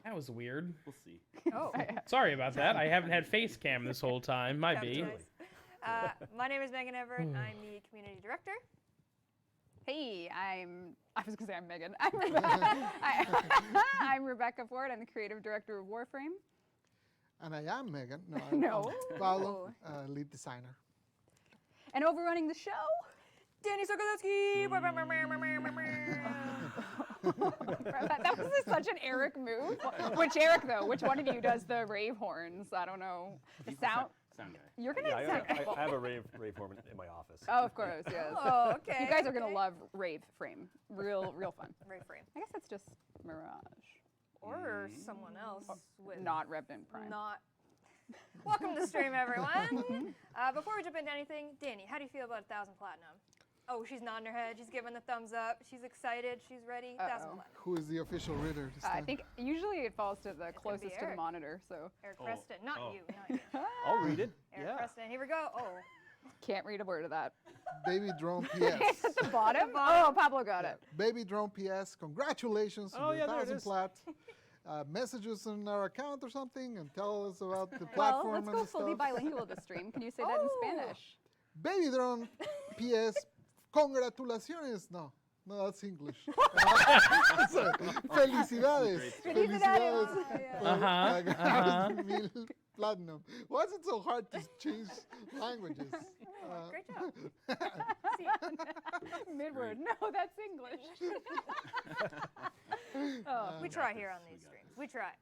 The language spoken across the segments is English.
That was weird. We'll see. Oh. Sorry about that. I haven't had face cam this whole time. Might be. Nice. My name is Megan Everett. I'm the community director. Hey, I was going to say I'm Megan. I'm Rebecca Ford. I'm the creative director of Warframe. And I am Megan. No. I'm Paolo, lead designer. And overrunning the show, Danny Sokolowski. that was such an Eric move. Which Eric, though? Which one of you does the rave horns? I don't know. The sound guy. You're going to sound. I have a rave horn in my office. Oh, of course, yes. Oh, okay. You guys are going to love Rave Frame. Real fun. Rave Frame. I guess that's just Mirage. Or someone else with Not Revenant Prime. not. Welcome to the stream, everyone. Before we jump into anything, Danny, how do you feel about 1,000 platinum? Oh, she's nodding her head. She's giving the thumbs up. She's excited. She's ready. 1,000 platinum. Who is the official reader this I time? think usually it falls to the It's gonna be closest to the Eric. monitor, so. Eric Preston, not you. I'll read it. Eric Preston. Here we go. Oh, Can't read a word of that. Baby Drone PS. At the bottom? Oh, Pablo got it. Baby Drone PS, congratulations Oh, on your yeah, there it 1,000 is. plat. Message us on our account or something and tell us about the Well, platform let's and go the fully stuff. bilingual this stream. Can you say that in Oh. Spanish? Baby Drone PS, congratulaciones. No, that's English. Sorry. Felicidades. Felicidades. Felicidades. 1,000 platinum. Why is it so hard to change languages? great job. Mid-word. No, that's English. We try here on these streams. We try.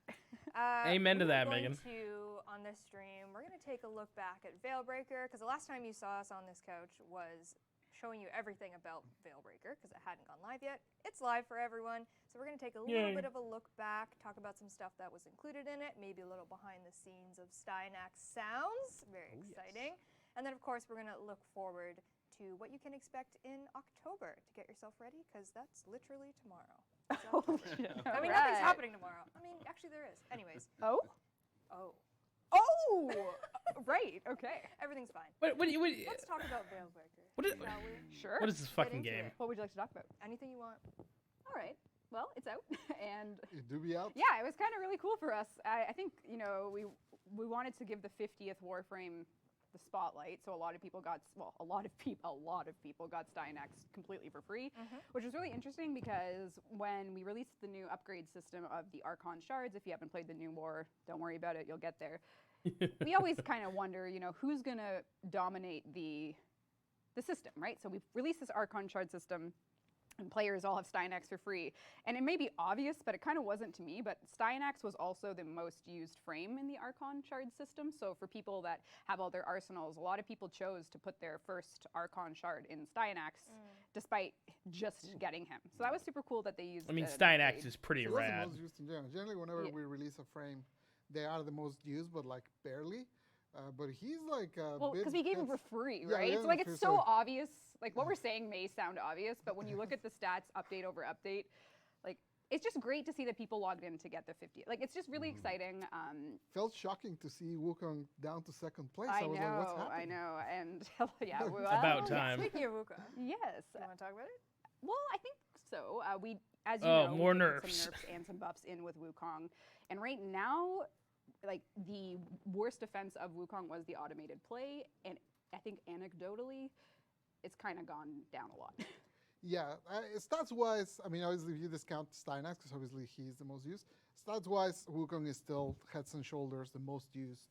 Amen to that, we're Megan. going to, on this stream, we're going to take a look back at Veilbreaker, because the last time you saw us on this couch was showing you everything about Veilbreaker, because it hadn't gone live yet. It's live for everyone, so we're going to take a little bit of a look back, talk about some stuff that was included in it, maybe a little behind the scenes of Steinax sounds. Very exciting. And then, of course, we're going to look forward to what you can expect in October to get yourself ready, because that's literally tomorrow. It's October. I mean, nothing's happening tomorrow. I mean, actually, there is. Anyways. Oh? Oh. Oh! Right, okay. Everything's fine. What Let's talk about Veilbreaker. is, Sure. what is this fucking into game? it. What would you like to talk about? Anything you want. All right. Well, it's out. And It do be out? yeah, it was kind of really cool for us. I think, we wanted to give the 50th Warframe the spotlight, so a lot of people got Steinax completely for free, which was really interesting because when we released the new upgrade system of the Archon shards, if you haven't played the new war, don't worry about it, you'll get there. We always kind of wonder, who's gonna dominate the system, right? So we've released this Archon shard system, and players all have Steinax for free. And it may be obvious, but it kind of wasn't to me, but Steinax was also the most used frame in the Archon shard system. So for people that have all their arsenals, a lot of people chose to put their first Archon shard in Steinax, despite just getting him. So that was super cool that they used I mean, an Steinax upgrade. is pretty So that's the rad. most used in general. Generally, whenever we release a frame, they are the most used, but like barely. But he's like Well, because we gave him for free, Yeah, right? yeah, So like for it's so sure. obvious. Like what we're saying may sound obvious, but when you look at the stats update over update, like it's just great to see that people logged in to get the 50. Like it's just really exciting. Felt shocking to see Wukong down to second place. I was like, what's happening? know, and yeah, well, About time. Speaking of Wuka, Yes. you want to talk about it? Well, I think so. We, as you Oh, know, more we did put nerfs. some nerfs and some buffs in with Wukong, and right now, like the worst defense of Wukong was the automated play, and I think anecdotally, it's kind of gone down a lot. Yeah, stats-wise, I mean, obviously, if you discount Steinax, because obviously he's the most used, stats-wise, Wukong is still heads and shoulders the most used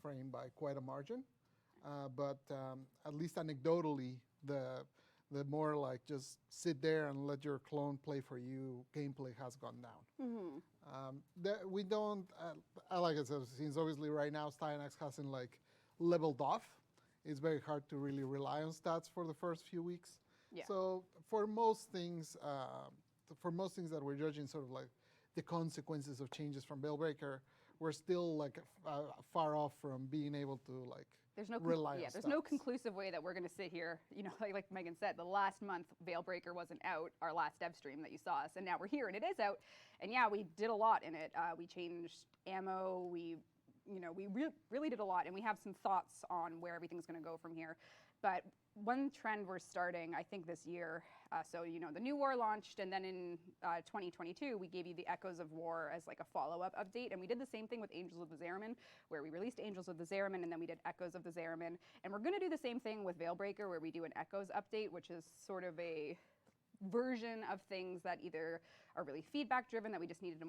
frame by quite a margin. But at least anecdotally, the more like just sit there and let your clone play for you gameplay has gone down. We don't, like I said, since obviously right now Steinax hasn't like leveled off, it's very hard to really rely on stats for the first few weeks. Yeah. So for most things that we're judging sort of like the consequences of changes from Veilbreaker, we're still like far off from being able to like There's no rely on there's no stats. conclusive way that we're going to sit here. Like Megan said, the last month Veilbreaker wasn't out, our last Devstream that you saw us, and now we're here and it is out. And yeah, we did a lot in it. We changed ammo. We really did a lot, and we have some thoughts on where everything's going to go from here. But one trend we're starting, I think, this year, so the new war launched, and then in 2022 we gave you the Echoes of War as like a follow-up update, and we did the same thing with Angels of the Zariman, where we released Angels of the Zariman, and then we did Echoes of the Zariman, and we're going to do the same thing with Veilbreaker, where we do an Echoes update, which is sort of a version of things that either are really feedback driven that we just needed a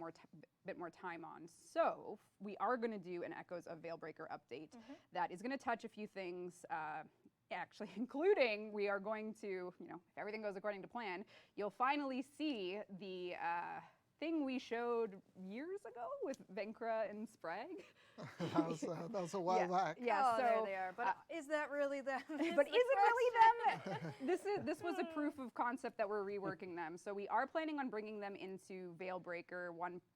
bit more time on. So we are going to do an Echoes of Veilbreaker update that is going to touch a few things, actually including we are going to, if everything goes according to plan, you'll finally see the thing we showed years ago with Venkra and Sprague. that was a while back. Yeah, Oh, so there they are. But is that really them? but is it really them? This was a proof of concept that we're reworking them. So we are planning on bringing them into Veilbreaker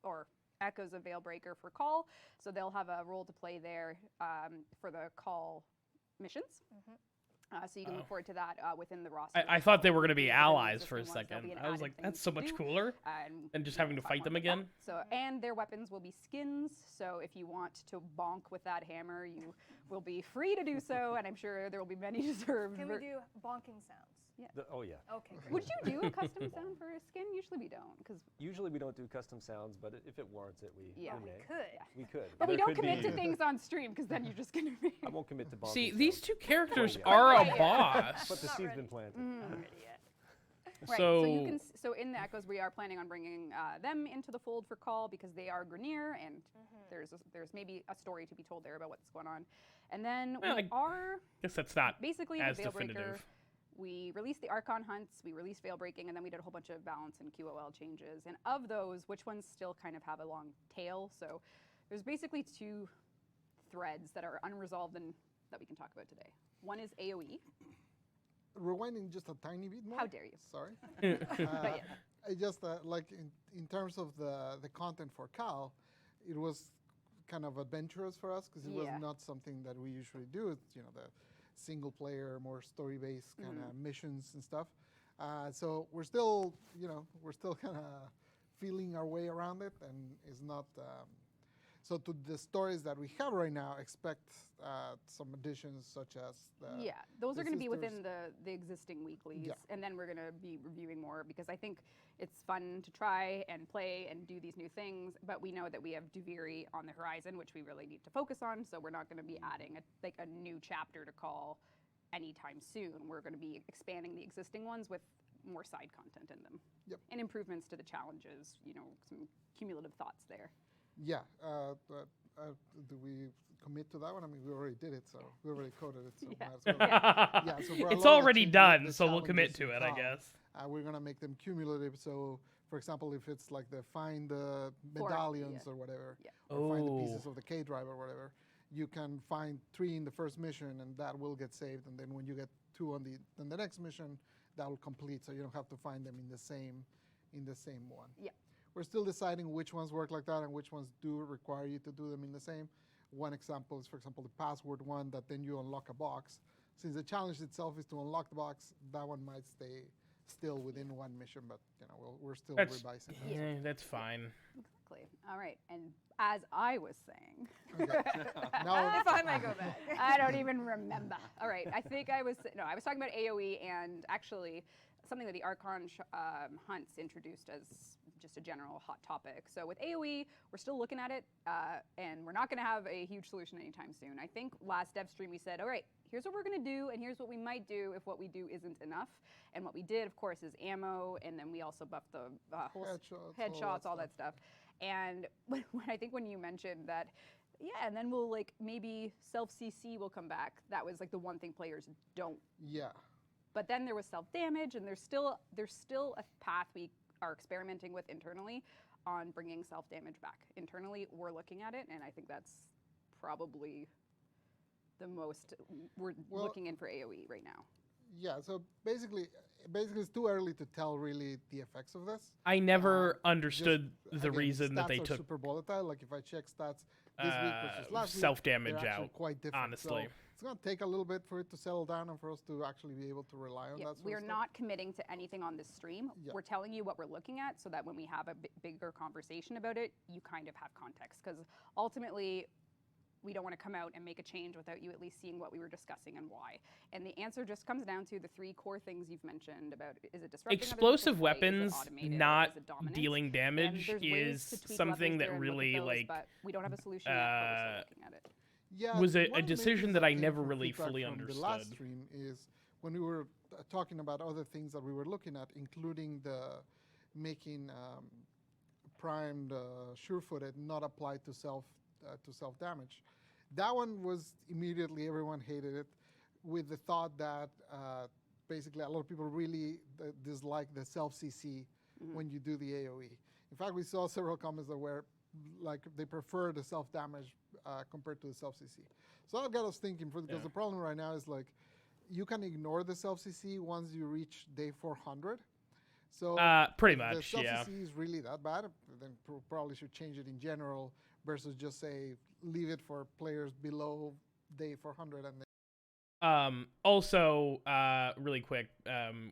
or Echoes of Veilbreaker for call. So they'll have a role to play there for the call missions. So you can look forward to that within the roster. I thought they were going to be The allies for a existing ones, there'll second. be an I was added like, thing that's you so can much do, cooler than just having to talk fight more them about that. again. So, and their weapons will be skins. So if you want to bonk with that hammer, you will be free to do so. And I'm sure there will be many deserved. Can we do bonking sounds? Oh yeah. Okay, great. Would you do a custom sound for a skin? Usually we don't, because Usually we don't do custom sounds, but if it warrants it, we Yeah. may. Could. We could. but we There don't could commit be- to things on stream, because then you're just gonna be. I won't commit to bonking See, sounds. these two characters yeah. are a Yeah. boss. But the Not seed's ready. been planted. Not ready yet. Right. So, So you can. So in the Echoes, we are planning on bringing them into the fold for call because they are Grenier, and there's maybe a story to be told there about what's going on. And then Well, we I are guess that's not basically as the Veilbreaker. definitive. We released the Archon hunts, we released Veilbreaking, and then we did a whole bunch of balance and QOL changes. And of those, which ones still kind of have a long tail? So there's basically two threads that are unresolved and that we can talk about today. One is AoE. Rewinding just a tiny bit more. How dare you? Sorry. But yeah. I just like in terms of the content for Cal, it was kind of adventurous for us because it was Yeah. not something that we usually do. It's the single player, more story based kind of missions and stuff. So we're still kind of feeling our way around it, and it's not. So to the stories that we have right now, expect some additions such as Yeah, those the are going to be within sisters. the existing weeklies, Yeah. and then we're going to be reviewing more because I think it's fun to try and play and do these new things. But we know that we have Duviri on the horizon, which we really need to focus on. So we're not going to be adding a new chapter to call anytime soon. We're going to be expanding the existing ones with more side content in them, Yep. and improvements to the challenges. Some cumulative thoughts there. Yeah. Do we commit to that one? I mean, we already did it, so we already coded it. So Yeah. might as well. Yeah, so for a lot of It's the already changes, done, the so we'll commit challenges to it, in I Cal, guess. We're gonna make them cumulative. So, for example, if it's like the find the For- medallions yeah. or whatever, Yeah. or find the Oh. pieces of the K drive or whatever, you can find 3 in the first mission, and that will get saved. And then when you get 2 on the next mission, that will complete. So you don't have to find them in the same one. Yeah. We're still deciding which ones work like that and which ones do require you to do them in the same. One example is, for example, the password one that then you unlock a box. Since the challenge itself is to unlock the box, that one might stay still within one mission, but we're still That's- revising. Yeah, that's fine. Exactly. All right. And as I was saying, Okay. Now, If I might go back. I don't even remember. All right. I think I was talking about AoE and actually something that the Archon hunts introduced as just a general hot topic. So with AoE, we're still looking at it, and we're not going to have a huge solution anytime soon. I think last Devstream we said, all right, here's what we're going to do, and here's what we might do if what we do isn't enough. And what we did, of course, is ammo, and then we also buffed the whole Headshots, all that stuff. And I think when you mentioned that, yeah, and then we'll maybe self-CC will come back. That was the one thing players don't. yeah. But then there was self-damage, and there's still a path we are experimenting with internally on bringing self-damage back. Internally, we're looking at it, and I think that's probably the most we're looking in for AoE right now. Yeah, so basically it's too early to tell really the effects of this. I never understood Just, the again, reason that stats they are took super volatile. Like if I check stats this week versus last week, self-damage they're actually out, quite different. honestly. So it's going to take a little bit for it to settle down and for us to actually be able to rely on Yeah, that sort we of are stuff. not committing to anything on this stream. Yeah. We're telling you what we're looking at so that when we have a bigger conversation about it, you kind of have context. Because ultimately, we don't want to come out and make a change without you at least seeing what we were discussing and why. And the answer just comes down to the 3 core things you've mentioned about, is it disrupting other Explosive people's play? Is it weapons automated? Or not is it dominant? dealing And damage there's ways is to tweak something weapons that there and look at really those, like but we don't have a solution yet, but we're still looking at it. Yeah, was one a of the main decision things that I came never from really feedback fully from understood. The last stream is when we were talking about other things that we were looking at, including the making primed sure-footed not apply to self damage. That one was immediately everyone hated it, with the thought that basically a lot of people really dislike the self CC when you do the AOE. In fact, we saw several comments that were like they prefer the self damage compared to the self CC. So that got us thinking, because the problem right now is like you can ignore the self CC once you reach day 400. So pretty if much, the self yeah. CC is really that bad, then probably should change it in general versus just say leave it for players below day 400 and then Also, really quick,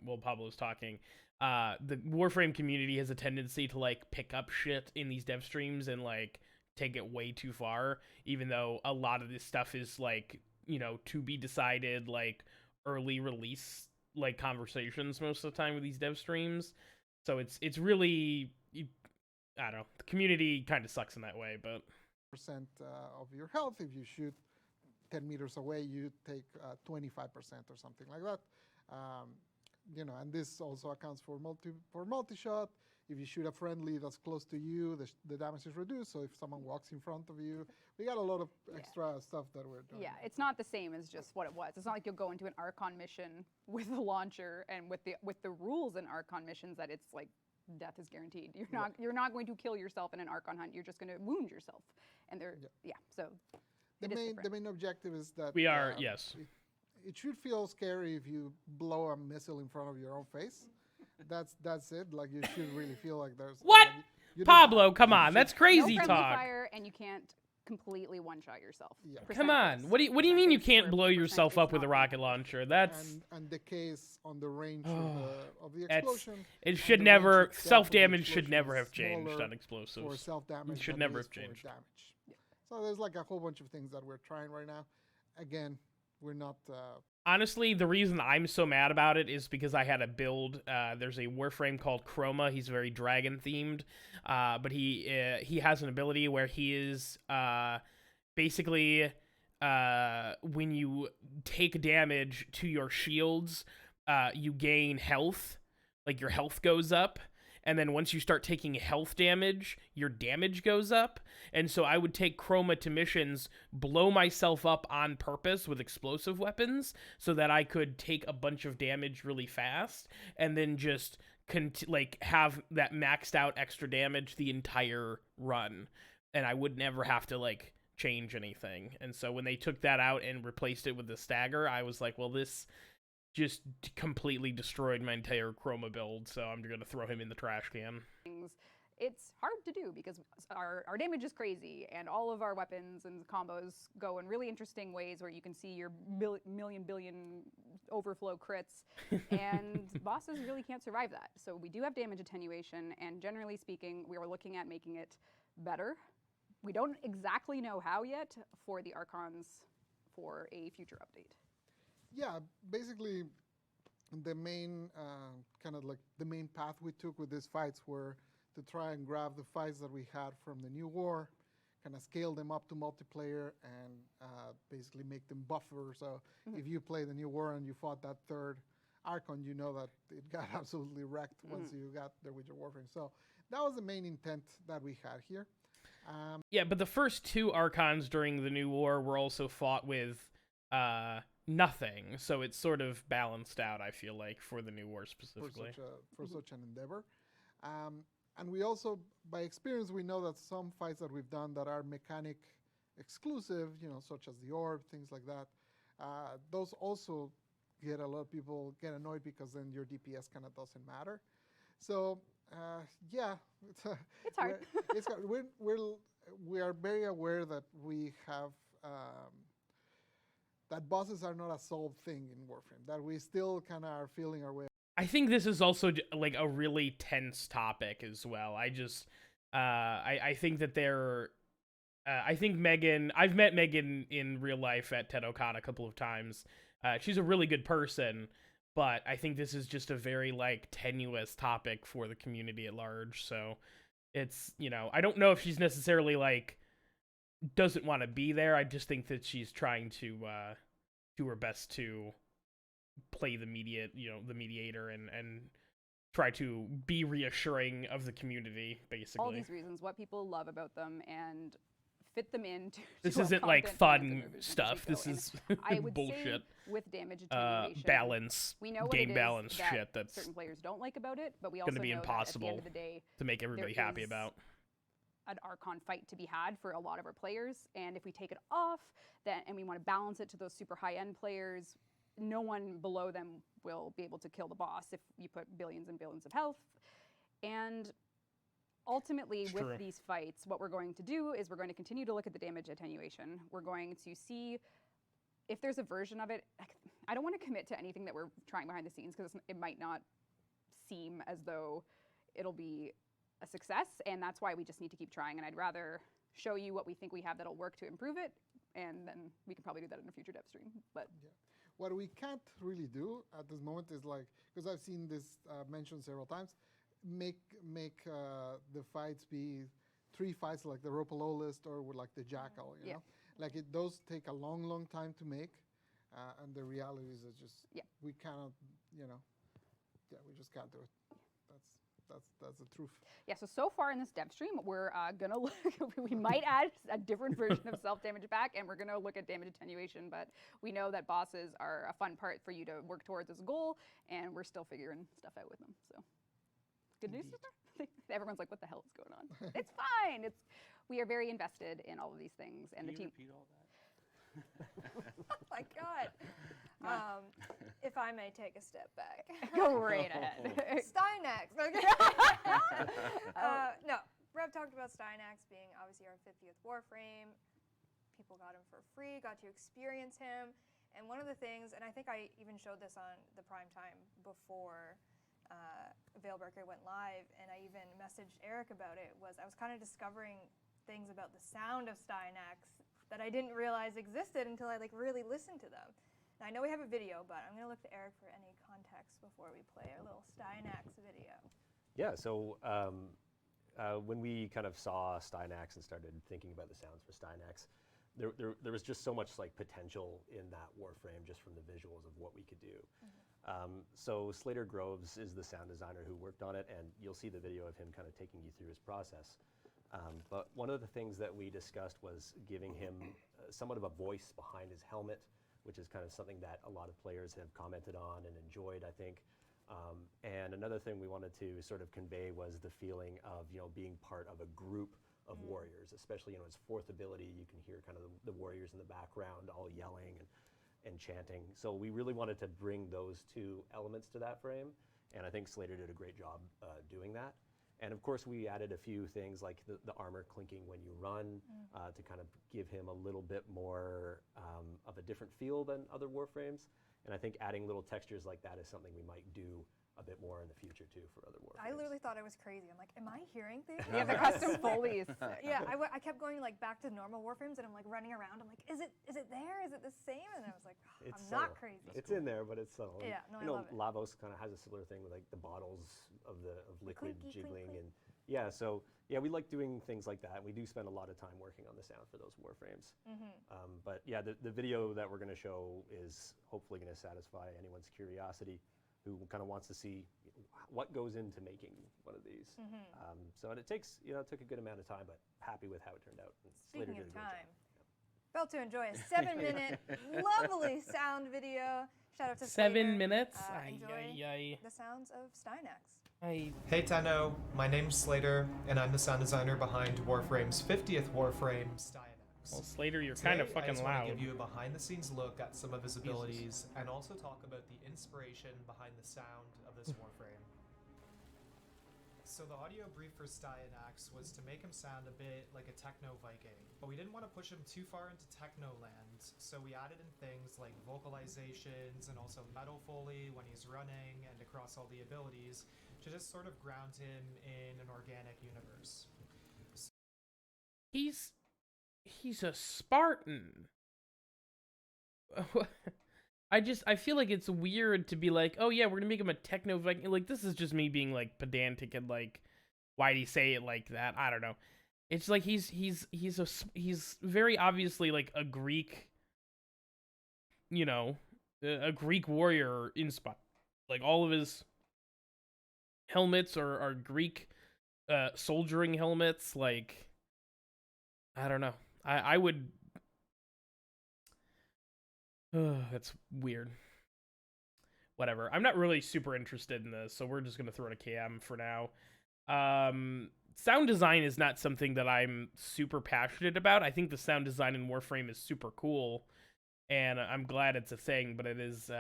while Pablo's talking, the Warframe community has a tendency to like pick up shit in these dev streams and like take it way too far, even though a lot of this stuff is like, you know, to be decided, like early release like conversations most of the time with these dev streams. So it's really, I don't know, the community kind of sucks in that way, but percent of your health. If you shoot 10 meters away, you take 25% or something like that. You know, and this also accounts for multi-shot. If you shoot a friendly that's close to you, the damage is reduced. So if someone walks in front of you, we got a lot of extra stuff that we're doing. Yeah, it's not the same as just what it was. It's not like you'll go into an Archon mission with a launcher and with the rules in Archon missions that it's like death is guaranteed. You're not going to kill yourself in an Archon hunt. You're just going to wound yourself. And so the main objective is that we are yes. It should feel scary if you blow a missile in front of your own face. That's it. Like you should really feel like there's what? Like, you Pablo, come on, that's crazy no talk. Fire, and you can't completely one-shot yourself. Yeah. Come on, what do you mean you can't blow yourself up with a rocket launcher? That's and the case on the range of the explosion. It should never self-damage should never have changed on explosives. For self-damage, should never have changed. Damage. Yeah. So there's like a whole bunch of things that we're trying right now. Again, we're not. Honestly, the reason I'm so mad about it is because I had a build. There's a Warframe called Chroma. He's very dragon themed, but he has an ability where he is basically when you take damage to your shields, you gain health. Like your health goes up. And then once you start taking health damage, your damage goes up. And so I would take Chroma to missions, blow myself up on purpose with explosive weapons so that I could take a bunch of damage really fast and then just have that maxed out extra damage the entire run. And I would never have to like change anything. And so when they took that out and replaced it with the stagger, I was like, well, this just completely destroyed my entire Chroma build, so I'm going to throw him in the trash can. It's hard to do because our damage is crazy, and all of our weapons and combos go in really interesting ways where you can see your billion overflow crits, and bosses really can't survive that. So we do have damage attenuation, and generally speaking, we are looking at making it better. We don't exactly know how yet for the Archons for a future update. Yeah, basically, the main the main path we took with these fights were to try and grab the fights that we had from the new war, kind of scale them up to multiplayer, and basically make them buffer. So if you play the new war and you fought that third Archon, you know that it got absolutely wrecked once you got there with your Warframe. So that was the main intent that we had here. Yeah, but the first 2 Archons during the new war were also fought with nothing, so it's sort of balanced out, I feel like, for the new war specifically. For such an endeavor. And we also, by experience, we know that some fights that we've done that are mechanic exclusive, you know, such as the orb, things like that, those also get a lot of people get annoyed because then your DPS kind of doesn't matter. So, yeah. It's hard. We are very aware that we have that bosses are not a solved thing in Warframe, that we still kind of are feeling our way. I think this is also like a really tense topic as well. I just, I think that I think Megan. I've met Megan in real life at TEDOCon a couple of times. She's a really good person, but I think this is just a very like tenuous topic for the community at large. So it's, I don't know if she's necessarily like doesn't want to be there. I just think that she's trying to do her best to play the mediator and try to be reassuring of the community, basically. All these reasons, what people love about them, and fit them into. This to our isn't like content plans and fun revisions as we stuff. go. This And is I would bullshit. say with damage attenuation, Balance, we know what game it is balance that shit that's certain players don't like about it, but we also gonna be know that at the impossible end of the day, to make everybody there happy is about. an Archon fight to be had for a lot of our players, and if we take it off, and we want to balance it to those super high-end players, no one below them will be able to kill the boss if you put billions and billions of health. And ultimately, It's with true. these fights, what we're going to do is we're going to continue to look at the damage attenuation. We're going to see if there's a version of it. I don't want to commit to anything that we're trying behind the scenes because it might not seem as though it'll be a success, and that's why we just need to keep trying. And I'd rather show you what we think we have that'll work to improve it, and then we can probably do that in a future Devstream. But What we can't really do at this moment is like, because I've seen this mentioned several times, make the fights be 3 fights like the Ropalo list or with like the Jackal, you Yeah. know? Like those take a long time to make, and the reality is that just we cannot, we just can't do it. That's the truth. yeah, so far in this Devstream, we're gonna look. We might add a different version of self-damage back, and we're gonna look at damage attenuation. But we know that bosses are a fun part for you to work towards as a goal, and we're still figuring stuff out with them. So, good news, sister. Everyone's like, "What the hell is going on?" It's fine. We are very invested in all of these things, and Can the you team. repeat all that? Oh my God. If I may take a step back. Go right ahead. Stynax. Okay. No, Rev talked about Stynax being obviously our 50th Warframe. People got him for free, got to experience him. And one of the things, and I think I even showed this on the prime time before Veilbreaker went live, and I even messaged Eric about it, was I was kind of discovering things about the sound of Stynax that I didn't realize existed until I really listened to them. Now, I know we have a video, but I'm going to look to Eric for any context before we play our little Stynax video. Yeah, so when we kind of saw Stynax and started thinking about the sounds for Stynax, there was just so much potential in that Warframe just from the visuals of what we could do. So Slater Groves is the sound designer who worked on it, and you'll see the video of him kind of taking you through his process. But one of the things that we discussed was giving him somewhat of a voice behind his helmet, which is kind of something that a lot of players have commented on and enjoyed, I think. And another thing we wanted to sort of convey was the feeling of being part of a group of warriors, especially his fourth ability. You can hear kind of the warriors in the background all yelling and chanting. So we really wanted to bring those two elements to that frame, and I think Slater did a great job doing that. And of course, we added a few things like the armor clinking when you run to kind of give him a little bit more of a different feel than other Warframes. And I think adding little textures like that is something we might do a bit more in the future too for other Warframes. I literally thought I was crazy. I'm like, am I hearing things? Yeah, the custom Foley's. Yeah, I kept going back to normal Warframes, and I'm running around. I'm like, is it there? Is it the same? And I was like, It's I'm subtle. not crazy. It's in there, but it's subtle. Yeah, no, I love it. Lavos kind of has a similar thing with the bottles of liquid clinky, jiggling, clink, clink. and yeah. So yeah, we like doing things like that. We do spend a lot of time working on the sound for those Warframes. But yeah, the video that we're going to show is hopefully going to satisfy anyone's curiosity who kind of wants to see what goes into making one of these. So it takes, it took a good amount of time, but happy with how it turned out. And Slater Speaking did a of great job. time, about to enjoy a 7-minute lovely sound video. Shout out to 7 Slater. minutes. Enjoy the sounds of Stynax. Hey Tenno, my name's Slater, and I'm the sound designer behind Warframe's 50th Warframe, Stynax. Well, Slater, you're Today, kind of I fucking just want loud. to give you a behind-the-scenes look at some of his abilities, and also talk about the inspiration behind the sound of this Warframe. So the audio brief for Stynax was to make him sound a bit like a techno Viking, but we didn't want to push him too far into techno land, so we added in things like vocalizations and also metal foley when he's running and across all the abilities to just sort of ground him in an organic universe. He's He's a Spartan. I feel like it's weird to be like, oh yeah, we're gonna make him a techno Viking. Like, this is just me being like pedantic and like, why'd he say it like that? I don't know. It's like he's very obviously like a Greek, you know, a Greek warrior inspired. Like, all of his helmets are Greek soldiering helmets. Like, I don't know. I would. That's weird. Whatever. I'm not really super interested in this, so we're just gonna throw in a KM for now. Sound design is not something that I'm super passionate about. I think the sound design in Warframe is super cool, and I'm glad it's a thing, but it is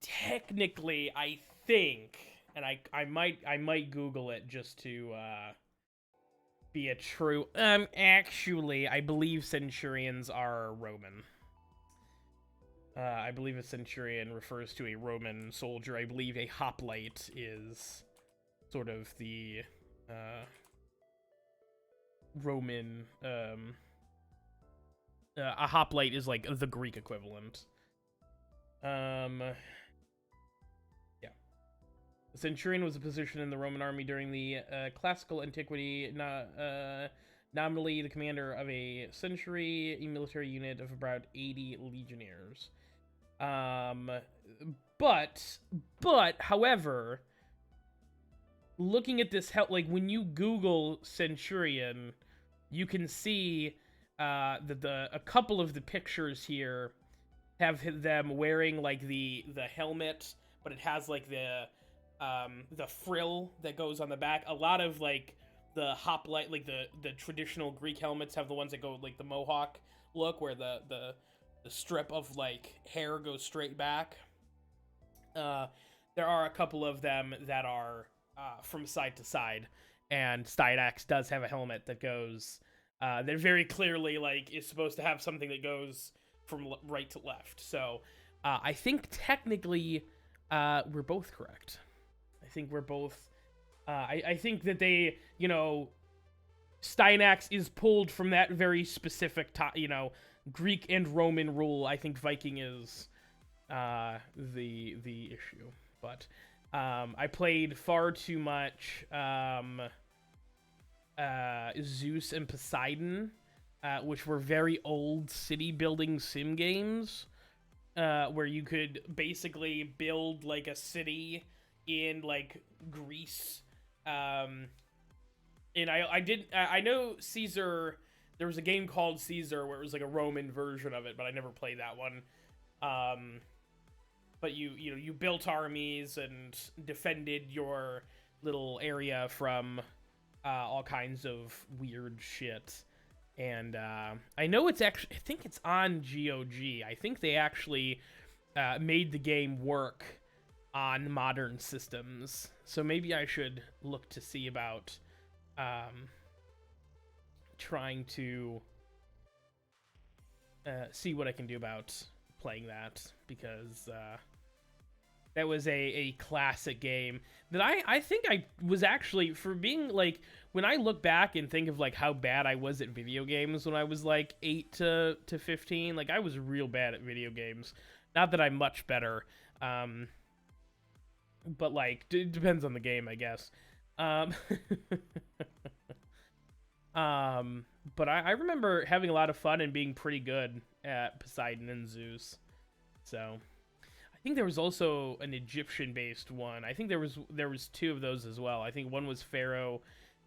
technically, I think, and I might Google it just to be a true. Actually, I believe Centurions are Roman. I believe a Centurion refers to a Roman soldier. I believe a hoplite is sort of the Roman. A hoplite is like the Greek equivalent. Yeah. The Centurion was a position in the Roman army during the classical antiquity. Nominally the commander of a century, a military unit of about 80 legionnaires. However, looking at this, like, when you Google Centurion, you can see that a couple of the pictures here have them wearing like the helmet, but it has like the frill that goes on the back. A lot of like the hoplite, like the traditional Greek helmets have the ones that go like the mohawk look, where the strip of like hair goes straight back. There are a couple of them that are from side to side, and Stydax does have a helmet that goes that very clearly like is supposed to have something that goes from right to left. So I think technically we're both correct. I think we're both I think that they, you know, Stydax is pulled from that very specific Greek and Roman rule. I think Viking is the issue. But I played far too much Zeus and Poseidon, which were very old city building sim games, where you could basically build like a city in like Greece. And I know Caesar. There was a game called Caesar where it was like a Roman version of it, but I never played that one. But you built armies and defended your little area from all kinds of weird shit. And I know it's actually, I think it's on GOG. I think they actually made the game work on modern systems. So maybe I should look to see about trying to see what I can do about playing that, because that was a classic game that I think I was actually, for being like, when I look back and think of like how bad I was at video games when I was like 8 to 15, like I was real bad at video games. Not that I'm much better, but like it depends on the game, I guess. But I remember having a lot of fun and being pretty good at Poseidon and Zeus. So I think there was also an Egyptian-based one. I think there was two of those as well. I think one was Pharaoh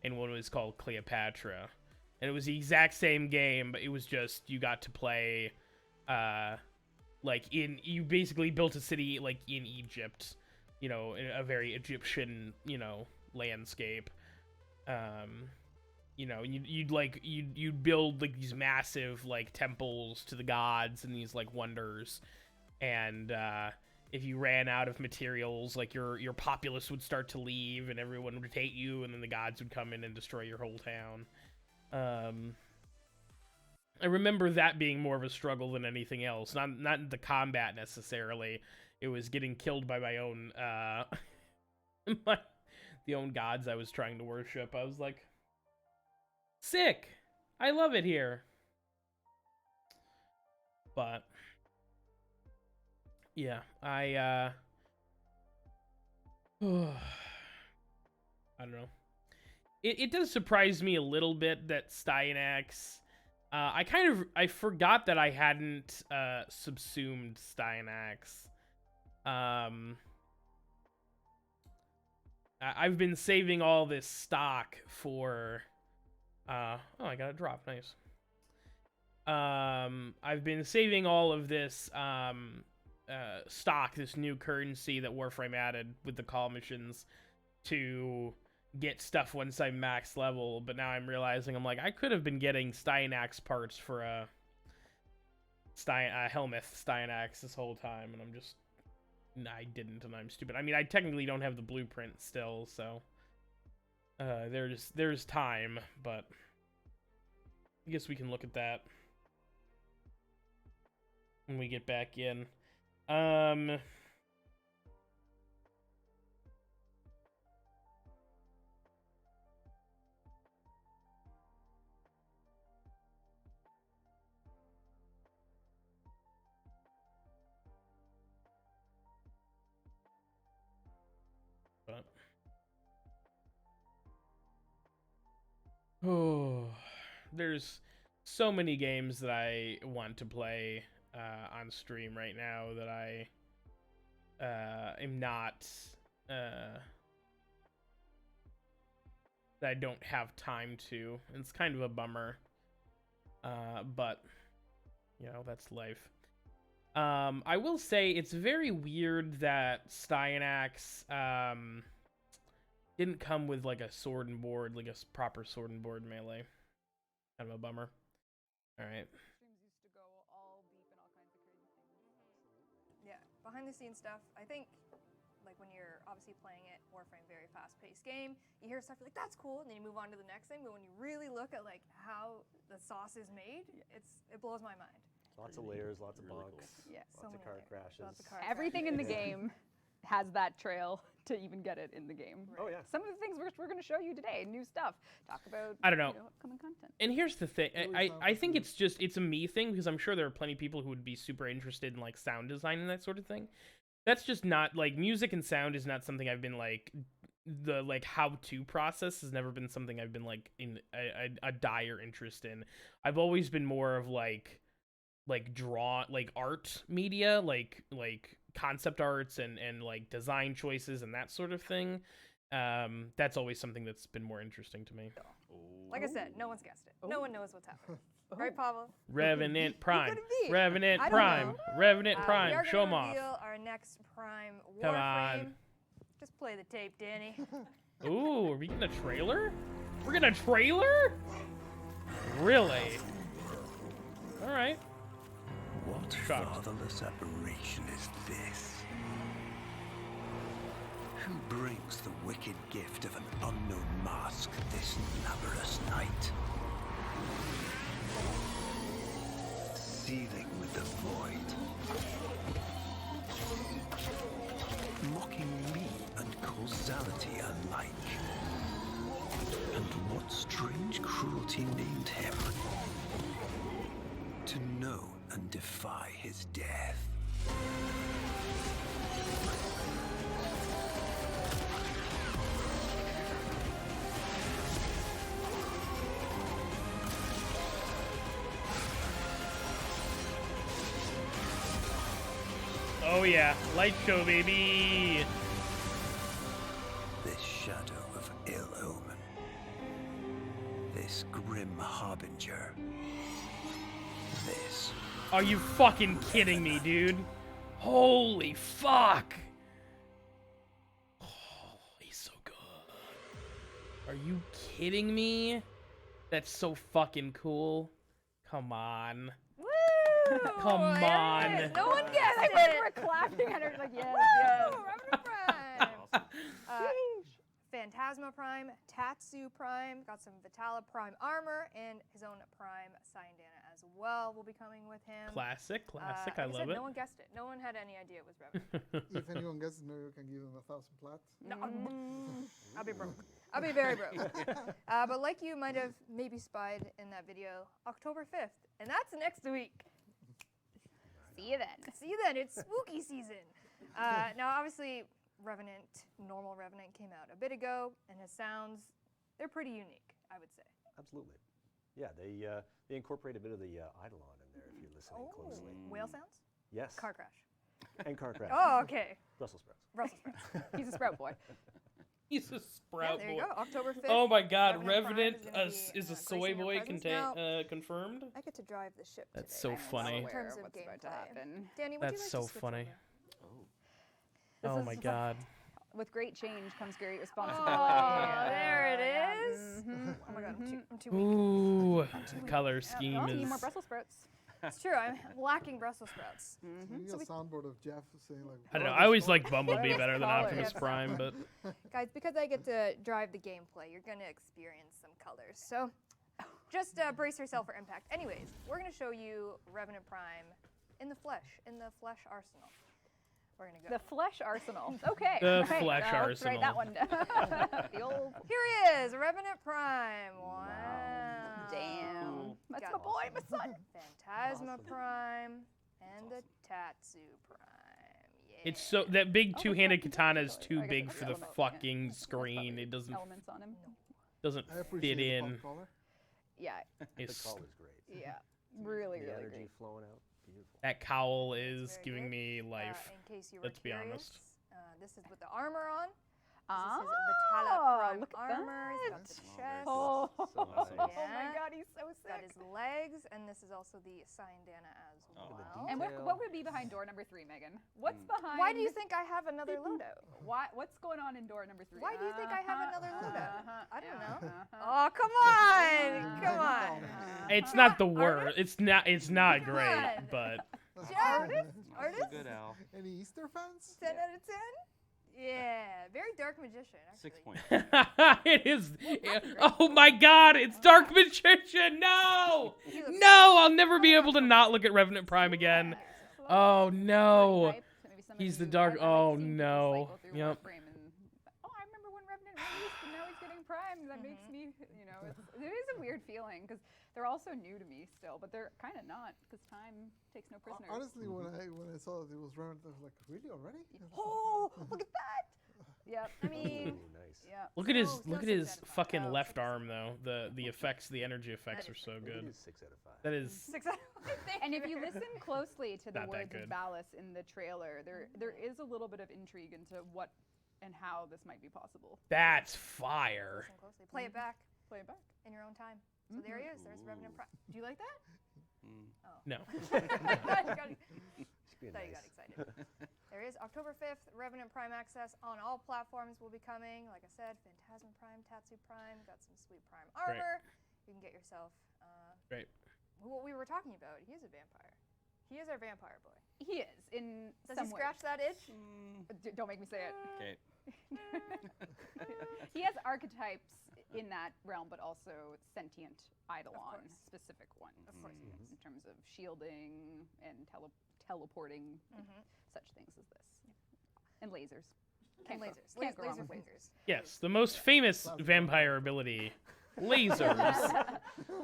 and one was called Cleopatra. And it was the exact same game, but it was just you got to play you basically built a city like in Egypt, in a very Egyptian, landscape. You'd build like these massive like temples to the gods and these like wonders, and if you ran out of materials, like your populace would start to leave and everyone would hate you, and then the gods would come in and destroy your whole town. I remember that being more of a struggle than anything else. Not the combat necessarily. It was getting killed by my own the own gods I was trying to worship. I was like, Sick. I love it here. But yeah, I don't know. It does surprise me a little bit that Styanax. I forgot that I hadn't subsumed Styanax. I've been saving all this stock for. Oh, I got a drop. Nice. I've been saving all of this stock, this new currency that Warframe added with the call missions to get stuff once I'm max level, but now I'm realizing I'm like, I could have been getting Styanax parts for a Helmuth Styanax this whole time, and I'm just, I didn't, and I'm stupid. I mean, I technically don't have the blueprint still, so there's time, but I guess we can look at that when we get back in. But oh, there's so many games that I want to play on stream right now that I am not that I don't have time to. It's kind of a bummer, but you know, that's life. I will say it's very weird that Styanax didn't come with like a sword and board, like a proper sword and board melee. Kind of a bummer. All right. Streams used to go all beef and all kinds of crazy things. Yeah, behind the scenes stuff. I think, like when you're obviously playing it, Warframe, very fast-paced game. You hear stuff, you're like, that's cool, and then you move on to the next thing. But when you really look at like how the sauce is made, it blows my mind. Lots of layers, lots of Really bunks, Yeah, so lots of many car layers, crashes. lots of car Everything in the crashes. game has that trail to even get it in the game. Oh yeah. Some of the things we're going to show you today, new stuff. Talk about I don't know. upcoming content. And here's the thing. Really I think sounds it's a me thing, because I'm sure there are plenty of people who would be super interested in like sound design and that sort of thing. That's just not like music and sound is not something I've been like the like how to process has never been something I've been like in a dire interest in. I've always been more of like draw like art media, like concept arts and like design choices and that sort of thing. That's always something that's been more interesting to me. Like I said, no one's guessed it. No Oh. one knows what's happening. Right, Pavel? Revenant Prime. could it be? Revenant I don't Prime. know. Revenant We Prime. are Show 'em gonna off. reveal our next Prime Come Warframe. on. Just play the tape, Danny. Ooh, are we getting a trailer? We're getting a trailer? Really? All right. What Shocked. fatherless aberration is this? Who brings the wicked gift of an unknown mask this laborious night? Seething with the void. Mocking me and causality alike. And what strange cruelty named him? To know and defy his death. Oh yeah, light show, baby. This shadow of ill omen. This grim harbinger. This Are you fucking kidding me, dude? Holy fuck. Oh, he's so good. Are you kidding me? That's so fucking cool. Come on. Woo! Come There it on. is. No one guessed Like it. we're clapping and it's like, yes, Woo! yes. Revenant Prime. Phantasma Prime, Tatsu Prime, got some Vitala Prime armor, and his own Prime Syandana as well will be coming with him. Classic, classic. Like I love said, it. No one guessed it. No one had any idea it was Revenant. If anyone guesses, maybe we can give them 1,000 plat. No, I'll be broke. I'll be very broke. But like you might have maybe spied in that video, October 5th, and that's next week. See you then. See you then. It's spooky season. Now, obviously, normal Revenant came out a bit ago, and his sounds, they're pretty unique, I would say. Absolutely. Yeah, they incorporate a bit of the Eidolon in there if you're listening closely. Whale sounds? Yes. Car crash. And car crash. Oh, okay. Brussels sprouts. Brussels sprouts. He's a sprout boy. He's a Yeah, sprout there you boy. go. October 5th. Oh my God, Revenant Revenant Prime is a gracing soy our boy presence. Now, confirmed. I get to drive the ship That's today. so funny. In terms of What's about to gameplay. happen. Danny, would That's you like so to switch funny. over? This Oh is my fun. God. With great change comes great Oh, responsibility. there it Yeah. is. Mhm. Oh my God, I'm too weak. Ooh, color scheme Oh, need is. more Brussels sprouts. It's true. I'm lacking Brussels sprouts. We need a soundboard of Jeff saying like. I don't know. "What I is always going-" like Bumblebee What better than color? Optimus Yeah. Prime, but Guys, because I get to drive the gameplay, you're going to experience some colors. So just brace yourself for impact. Anyways, we're going to show you Revenant Prime in the flesh arsenal. We're going to go. The flesh arsenal. Okay. The right, flesh let's write that one down. The old Here he is, Revenant Prime. Wow. damn. Cool. That's Got my boy, my son. Phantasma Awesome. Prime and the Tatsu Prime. Yeah. it's so that big Oh, two-handed it's katana not is particular. too I guess big it's for the element, yeah. fucking screen. It doesn't Elements on him. I appreciate fit the pop in. color. Yeah. The It's, color's great. Yeah. Really, The really energy great. flowing out. Beautiful. that cowl That's is very giving good. me life. In case you were Let's be curious, honest. This is with the armor on. Ah, This is his Vitala Prime look at armor. He's got that. the Oh, chest. Oh, So nice. oh my Yeah. God, he's so He's got sick. his legs, and this is also the Cyan-Dana as Oh, the well. And detail. what would be behind door number 3, Megan? What's behind? Why do you think I have another loadout? What's going on in door number 3? Why do you think I have another loadout? I don't know. Uh-huh. Oh, come on! Come on! It's not the worst. Artist? It's not Come great, on. but Artist? That's Artist? a good owl. Any Easter fans? 10 out of 10? Yeah, very dark magician. Actually. 6 points. it is. Oh my God! It's Dark Magician. No, He looks no! I'll never be able to not look at Revenant Prime again. Oh no! He's the dark- oh, no. Yep. Oh, I remember when Revenant released, and now he's getting Prime. That makes me, it is a weird feeling because they're all so new to me still, but they're kind of not because time takes no prisoners. Honestly, when I saw that it was Revenant, I was like, really already? Oh, look at that! Yep. I mean, Ooh, nice. yeah. Look at his No, look at no his 6 out of 5. fucking Oh, left 6. arm though. The effects, the energy effects are so It good. is 6 out of 5. That is 6 out of 5. And if you listen closely to the Not that words of good. Ballas in the trailer, there is a little bit of intrigue into what and how this might be possible. that's fire. Listen closely. Play it back Play it back. in your own time. So there he is. There's Revenant Prime. Do you like that? Mm. No. Should be Thought you nice. got excited. There is October 5th. Revenant Prime access on all platforms will be coming. Like I said, Phantasma Prime, Tatsu Prime, got some sweet Prime Great. armor. You can get yourself. Great. What we were talking about. He is a vampire. He is our vampire boy. He is in Does some he way. scratch that itch? Don't make me say it. Okay. He has archetypes in that realm, but also sentient Eidolon, course. specific one. Of course he does. In terms of shielding and teleporting, such things as this, and lasers. And Can't lasers. Can't go wrong Laser with fingers. Yes, the most famous vampire ability, lasers.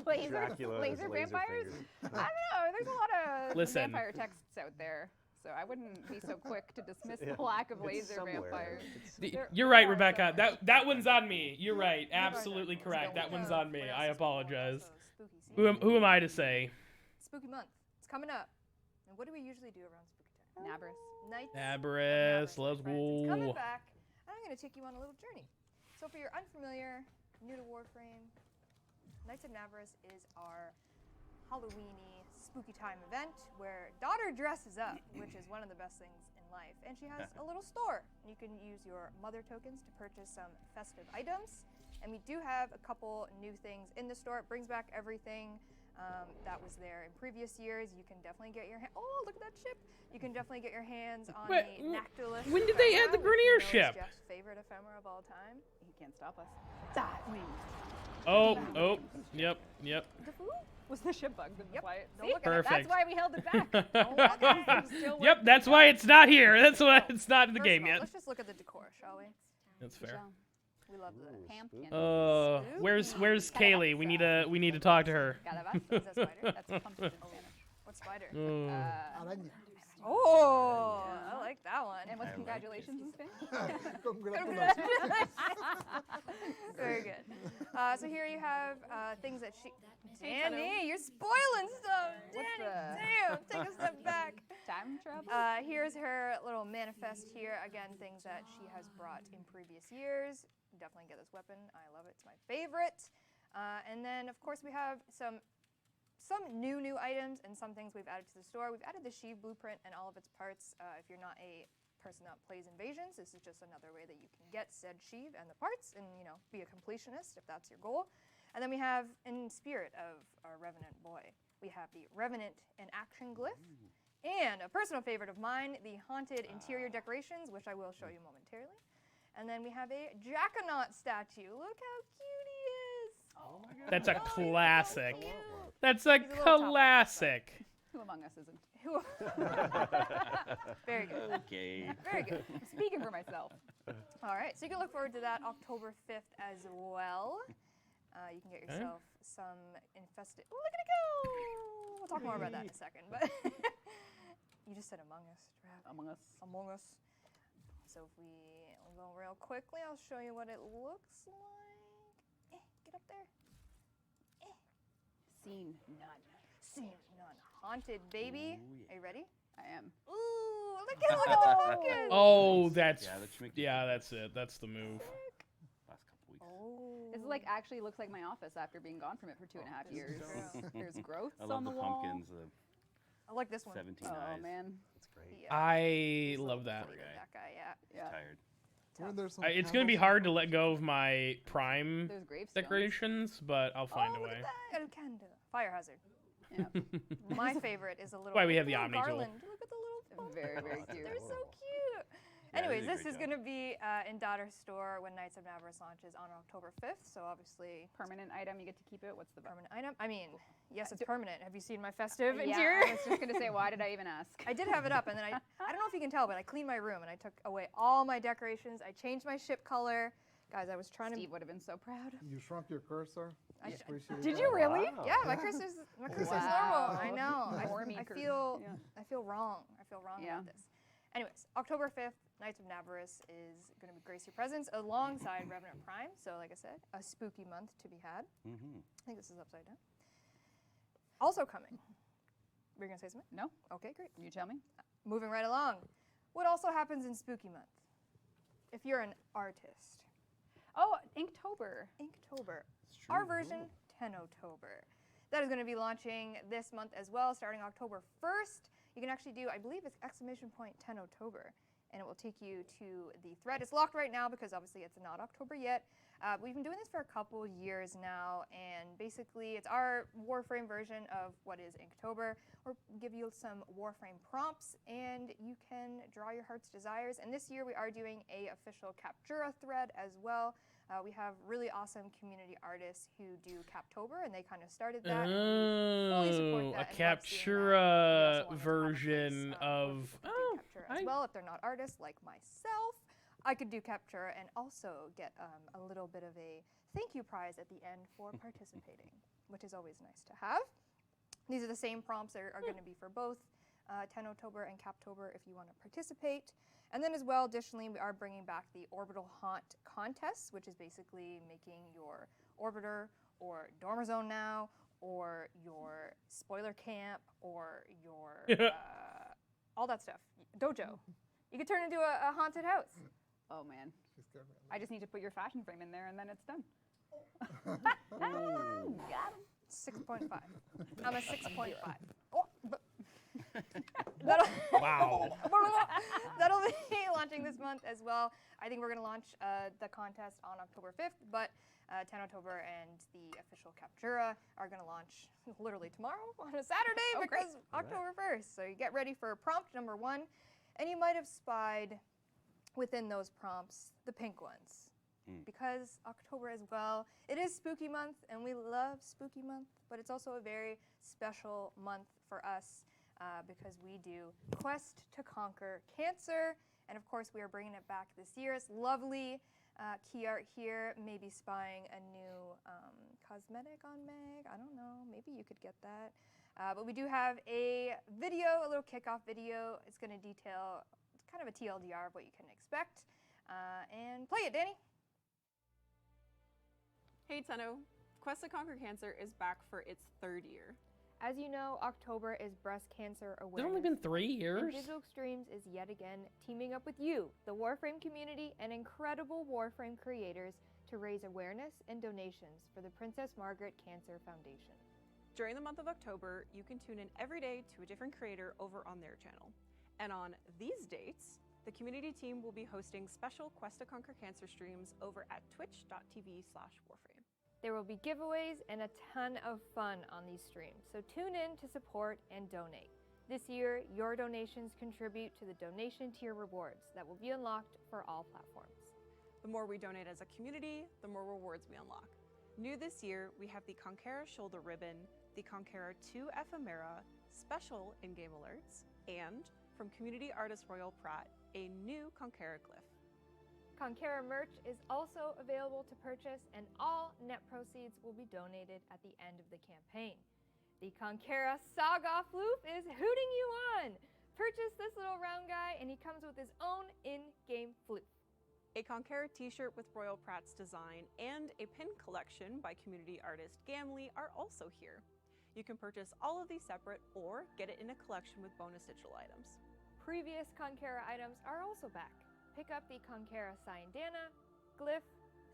lasers. Dracula and his Laser laser vampires. fingers. I don't know. There's a lot of Listen. vampire texts out there, so I wouldn't be so quick to dismiss Yeah, the lack of it's laser somewhere. vampires. There- You're right, there are Rebecca. some. That one's on me. You're right. Absolutely correct. That one's on me. What else I is cool? apologize. Also, spooky season. Who am I to say? Spooky month. It's coming up. And what do we usually do around spooky time? Nabris. Nights. Nabris, my let's friends. It's coming go. back. And I'm going to take you on a little journey. So for your unfamiliar, new to Warframe, Knights of Nabris is our Halloweeny spooky time event where daughter dresses up, which is one of the best things in life. And she has a little store. And you can use your mother tokens to purchase some festive items. And we do have a couple new things in the store. It brings back everything that was there in previous years. You can definitely get your oh, look at that ship. You can definitely get your hands on Wait, the Nactylus. when did they add the ephemera, which Grenier you know is ship? Jeff's favorite ephemera of all time. He can't stop us. Die, wings. Oh, yep. Defu? Was the ship bugged in the Yep. flight? Don't See? look at it. Perfect. That's why we held it back. Don't look at it. Still Yep, that's why it's not here. That's why it's not in the First game of all, yet. let's just look at the decor, shall we? That's fair. We love the Pumpkin. Where's Spooky. Kaylee? We need to talk to her. Calabaza. Is that spider? That's pumpkin in Spanish. What spider? Araña. Oh, I like that one. And what's congratulations in Spanish? Congratulations. Very good. So here you have things that she. Danny, you're spoiling stuff. Danny, damn, take a step back. Time travel? Here's her little manifest here. Again, things that she has brought in previous years. Definitely get this weapon. I love it. It's my favorite. And then, of course, we have some new items and some things we've added to the store. We've added the Sheev blueprint and all of its parts. If you're not a person that plays Invasions, this is just another way that you can get said Sheev and the parts and, be a completionist if that's your goal. And then we have, in spirit of our Revenant boy, we have the Revenant in action glyph. And a personal favorite of mine, the haunted interior decorations, which I will show you momentarily. And then we have a Jackonaut statue. Look how cute he is. Oh my god. That's a classic. Cute. That's a He's a little top classic. Who among us isn't? Very good. Okay. Very good. I'm speaking for myself. All right, so you can look forward to that October 5th as well. You can get yourself some infested. Oh, look at it go! We'll talk more about that in a second. But you just said Among Us, Trav. Among us. Among Us. So if we go real quickly, I'll show you what it looks like. Get up there. Seen none. Seen none. Haunted, baby. Ooh, yeah. Are you ready? I am. Ooh, look at the pumpkin. Oh, that's Yeah, that should make that's it. That's the move. last couple weeks. Oh. This is actually looks like my office after being gone from it for 2.5 years. true. There's growths I love on the the wall. pumpkins, I like this one. 17 Oh eyes. man. That's great. Yeah. I love that. That guy, yeah. Yeah. Tired. Weren't there some It's gonna be candles? hard to let go of my Prime There's gravestones. decorations, but I'll find a look way. at that. El Candle. Fire hazard. Yeah. My favorite is a little. Why we have the little Omni tool. garland. Look at the little. Very, very pumpkins. cute. They're so cute. Yeah, they Anyways, did a this great is job. going to be in Daughter's store when Knights of Navarus launches on October 5th. So obviously, Permanent item, you get to keep it. What's the permanent item. I mean, yes, it's permanent. Have you seen my festive Yeah, interior? I was just gonna say, why did I even ask? I did have it up, and then I don't know if you can tell, but I cleaned my room and I took away all my decorations. I changed my ship color. Guys, I was trying Steve would have been so proud. You shrunk your cursor. I We sh- appreciate Did that. you really? Wow. Yeah, my cursor's normal. Wow. I know. Normie I cursor. feel Yeah. I feel wrong. I feel wrong Yeah. about this. Anyways, October 5th, Knights of Navarus is going to be grace your presence alongside Revenant Prime. So, like I said, a spooky month to be had. Mm-hmm. I think this is upside down. Also coming. Were you going to say something? No? Okay, great. You tell me. Moving right along. What also happens in Spooky Month? If you're an artist. Oh, Inktober. Inktober. It's true. Our version, 10-October. That is going to be launching this month as well, starting October 1st. You can actually do, I believe it's exclamation point 10-October, and it will take you to the thread. It's locked right now because obviously it's not October yet. We've been doing this for a couple years now, and basically it's our Warframe version of what is Inktober. We'll give you some Warframe prompts, and you can draw your heart's desires. And this year we are doing a official Captura thread as well. We have really awesome community artists who do Captober, and they kind of started that. and we fully support Oh, that a and love seeing that. We Captura also wanted to have a place, version where of. people can do Captura as well if they're not artists like myself. I could do Captura and also get a little bit of a thank you prize at the end for participating, which is always nice to have. These are the same prompts that are going to be for both 10-October and Captober if you want to participate. And then as well, additionally, we are bringing back the Orbital Haunt contest, which is basically making your Orbiter or Dormer Zone now, or your Spoiler Camp, or your all that stuff. Dojo. You could turn into a haunted house. Oh man. She's scared me. I just need to put your fashion frame in there and then it's done. Got him. 6.5. I'm a 6.5. Oh, that'll, Wow. that'll be launching this month as well. I think we're going to launch the contest on October 5th, but 10 October and the official Captura are going to launch literally tomorrow on a Saturday Oh, great. because October 1st. So you get ready for prompt number 1. And you might have spied within those prompts the pink ones. Because October as well, it is Spooky Month, and we love Spooky Month, but it's also a very special month for us because we do Quest to Conquer Cancer, and of course we are bringing it back this year. It's lovely. Key art here, maybe spying a new cosmetic on Meg. I don't know. Maybe you could get that. But we do have a video, a little kickoff video. It's going to detail kind of a TLDR of what you can expect. And play it, Danny. Hey Tenno, Quest to Conquer Cancer is back for its 3rd year. As you know, October is Breast Cancer Awareness. It's only been 3 And years. Digital Extremes is yet again teaming up with you, the Warframe community, and incredible Warframe creators to raise awareness and donations for the Princess Margaret Cancer Foundation. During the month of October, you can tune in every day to a different creator over on their channel. And on these dates, the community team will be hosting special Quest to Conquer Cancer streams over at twitch.tv/Warframe. There will be giveaways and a ton of fun on these streams, so tune in to support and donate. This year, your donations contribute to the donation tier rewards that will be unlocked for all platforms. The more we donate as a community, the more rewards we unlock. New this year, we have the Conquera Shoulder Ribbon, the Conquera 2 Ephemera, special in-game alerts, and, from community artist Royal Pratt, a new Conquera glyph. Conquera merch is also available to purchase, and all net proceeds will be donated at the end of the campaign. The Conquera Saga Floof is hooting you on! Purchase this little round guy, and he comes with his own in-game floof. A Conquera t-shirt with Royal Pratt's design and a pin collection by community artist Gamley are also here. You can purchase all of these separate or get it in a collection with bonus digital items. Previous Conquera items are also back. Pick up the Conquera Syndana, Glyph,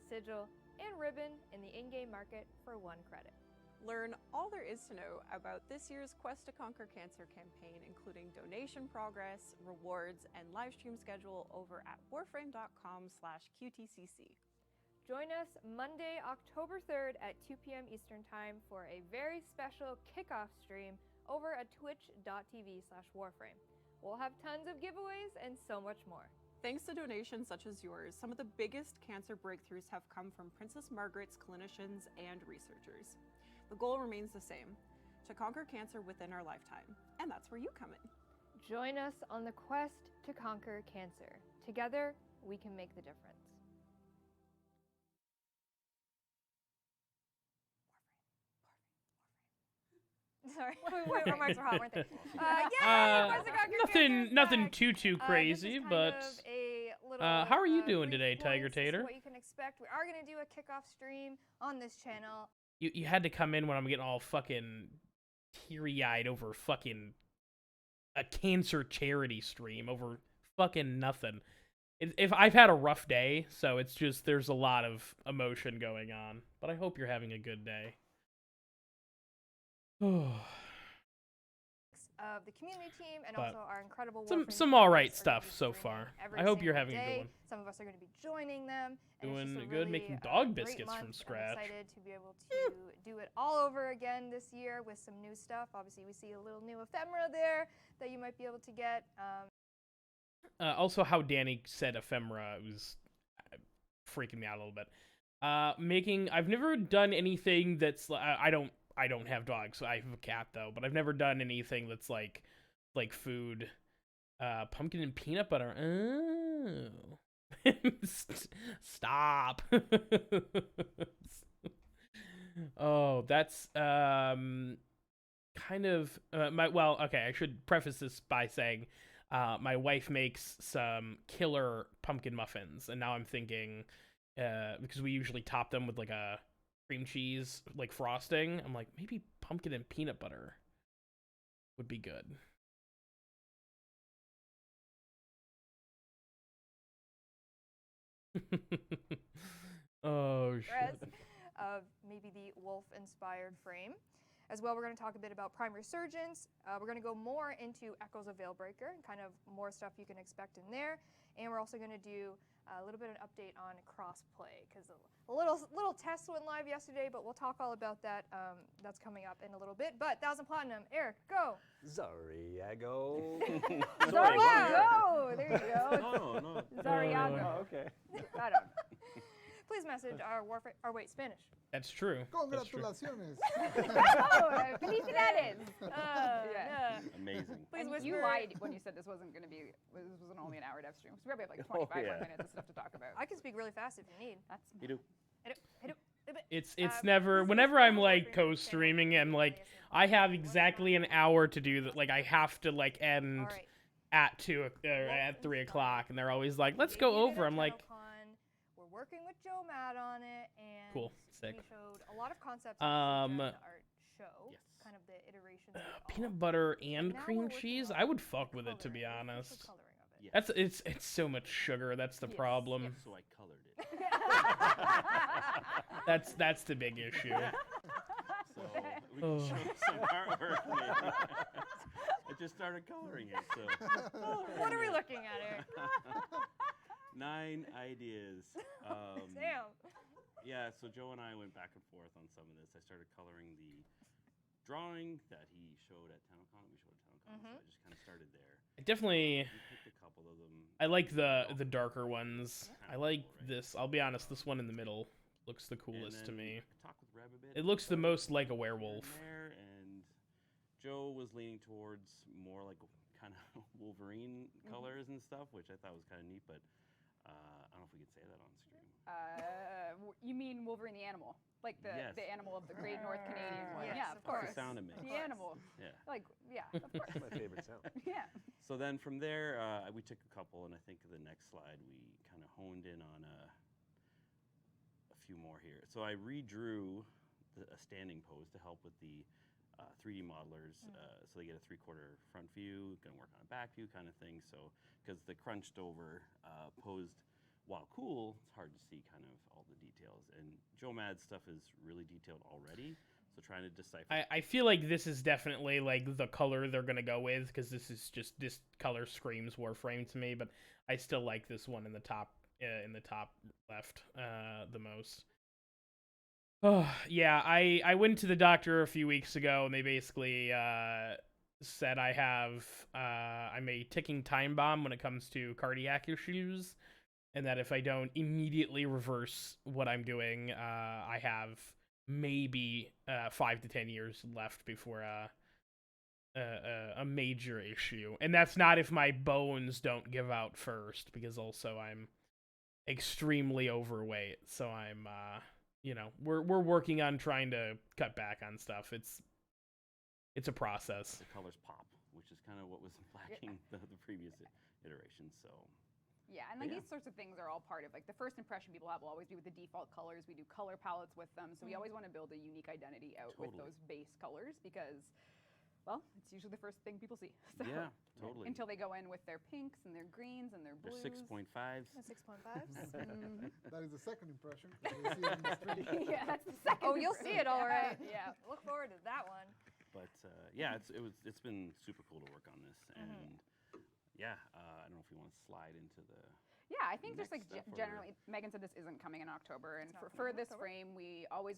Sigil, and Ribbon in the in-game market for 1 credit. Learn all there is to know about this year's Quest to Conquer Cancer campaign, including donation progress, rewards, and livestream schedule over at warframe.com/QTCC. Join us Monday, October 3rd at 2 p.m. Eastern Time for a very special kickoff stream over at twitch.tv/Warframe. We'll have tons of giveaways and so much more. Thanks to donations such as yours, some of the biggest cancer breakthroughs have come from Princess Margaret's clinicians and researchers. The goal remains the same, to conquer cancer within our lifetime, and that's where you come in. Join us on the quest to conquer cancer. Together, we can make the difference. Sorry, wait, remarks were hot, weren't they? Quest to Conquer Cancer is nothing back. too crazy, this is kind but of a little, how are you doing brief today, Tiger points as to Tater? What you can expect. We are going to do a kickoff stream on this channel. You had to come in when I'm getting all fucking teary-eyed over fucking a cancer charity stream over fucking nothing. If I've had a rough day, so it's just there's a lot of emotion going on. But I hope you're having a good day. Of the community team and But also our incredible some Warframe alright players are gonna stuff be so streaming far. every I hope you're single having a good day. one. Some of us are going to be joining them. And Doing it's just a good, really, making dog great biscuits from month. scratch. I'm excited to be able to do it all over again this year with some new stuff. Obviously, we see a little new ephemera there that you might be able to get. Also, how Danny said ephemera was freaking me out a little bit. I've never done anything that's I don't have dogs. So I have a cat though, but I've never done anything that's like food. Pumpkin and peanut butter. Oh. Stop. Oh, that's kind of okay, I should preface this by saying my wife makes some killer pumpkin muffins, and now I'm thinking because we usually top them with like a cream cheese like frosting, I'm like maybe pumpkin and peanut butter would be good. Oh shit. Of maybe the wolf-inspired frame. As well, we're going to talk a bit about Prime Resurgence. We're going to go more into Echoes of Veilbreaker and kind of more stuff you can expect in there. And we're also going to do a little bit of an update on crossplay because a little test went live yesterday, but we'll talk all about that. That's coming up in a little bit. But 1,000 Platinum, Eric, go. Zariago. Zariago. There you go. No. Zariago. Oh, okay. I don't know. please message our Warframe. Or wait, Spanish. That's true. That's true. Congratulations. Oh, felicidades. Yeah. Amazing. Please And whisper. you lied when you said this wasn't going to be. This wasn't only an hour Devstream. So we probably have like 25 more yeah. minutes of stuff to talk about. I can speak really fast if you need. That's You do. It's never. Whenever I'm like Warframe co-streaming and like channel. I have exactly an hour to do that. Like I have to like end All right. at 2 or at 3 o'clock, and they're always like, "Let's go over." I'm like, We're working with Joe Matt on it, and Cool, sick. he showed a lot of concepts during the art show, Yes. kind of the iterations. of it all. peanut butter and Now we're cream working cheese. on I would the fuck with it, to be coloring, the official honest. coloring of it. Yeah. It's so much sugar. That's the Yes, problem. So I colored it. That's the big issue. So we can show some artwork. Maybe. I just started coloring it. So. What are we looking at here? 9 ideas. Damn. Yeah, so Joe and I went back and forth on some of this. I started coloring the drawing that he showed at TownCon. We showed at TownCon, so I just kind of started there. I definitely. We picked a couple of them. I like the darker ones. I like this. I'll be honest. This one in the middle looks the coolest to And me. then I talked with Reb a bit. It looks the most like a here werewolf. and there, and Joe was leaning towards more like kind of Wolverine colors and stuff, which I thought was kind of neat, but I don't know if we could say that on stream. You mean Wolverine the animal, like the Yes. the animal of the Great North Canadian one? Yes, Yeah, of of course. That's the sound it makes. The animal, Yeah. like of course. My favorite sound. Yeah. So then from there, we took a couple, and I think the next slide we kind of honed in on a few more here. So I redrew a standing pose to help with the 3D modelers, so they get a 3/4 front view, gonna work on a back view kind of thing. So because the crunched over posed, while cool, it's hard to see kind of all the details. And Joe Mad's stuff is really detailed already, so trying to decipher. I feel like this is definitely like the color they're gonna go with, because this color screams Warframe to me. But I still like this one in the top left the most. Oh yeah, I went to the doctor a few weeks ago, and they basically said I'm a ticking time bomb when it comes to cardiac issues, and that if I don't immediately reverse what I'm doing, I have maybe 5 to 10 years left before a major issue. And that's not if my bones don't give out first, because also I'm extremely overweight, so I'm we're working on trying to cut back on stuff. It's a process. The colors pop, which is kind of what was lacking the previous iteration. So Yeah, and like Yeah. these sorts of things are all part of like the first impression people have will always be with the default colors. We do color palettes with them, so we always want to build a unique identity out with Totally. those base colors because, well, it's usually the first thing people see. So, yeah, totally. Until they go in with their pinks and their greens and their They're blues. 6.5s. 6.5s. That is the second impression. They see it on the stream. Yeah, that's the second. Oh, you'll see it all right. Yeah. Look forward to that one. But yeah, it's been super cool to work on this, and yeah, I don't know if you want to slide into the. Yeah, I think just like next step or- generally, Megan said this isn't coming in October, and It's not for coming in this October. frame, we always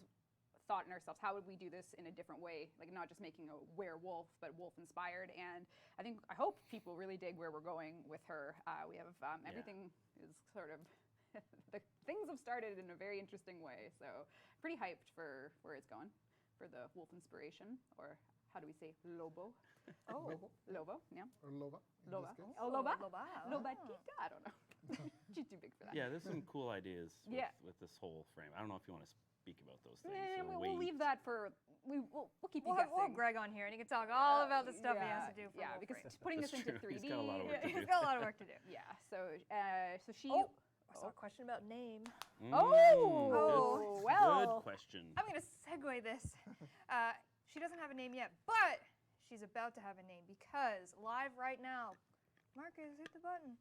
thought in ourselves, how would we do this in a different way? Like not just making a werewolf, but wolf inspired. And I hope people really dig where we're going with her. We have everything is sort of the things have started in a very interesting way. So pretty hyped for where it's going for the wolf inspiration, or how do we say lobo? Oh. Lobo, yeah. Or Loba. in Loba. this case. Oh, Loba. Loba. Lobatita. I don't know. She's too big for that. Yeah, there's some cool ideas with, Yeah. with this whole frame. I don't know if you want to speak about those things. Yeah, or we'll leave that for we'll keep you We'll have guessing. Greg on here, and he can talk all about the stuff he has to do for yeah, because Warframe. putting That's this into true. 3D. He's got a lot of work to do. He's got a lot of work to do. Yeah. So she. Oh, I saw a question about name. Oh, good, well. Good question. I'm going to segue this. She doesn't have a name yet, but she's about to have a name because live right now, Marcus, hit the button.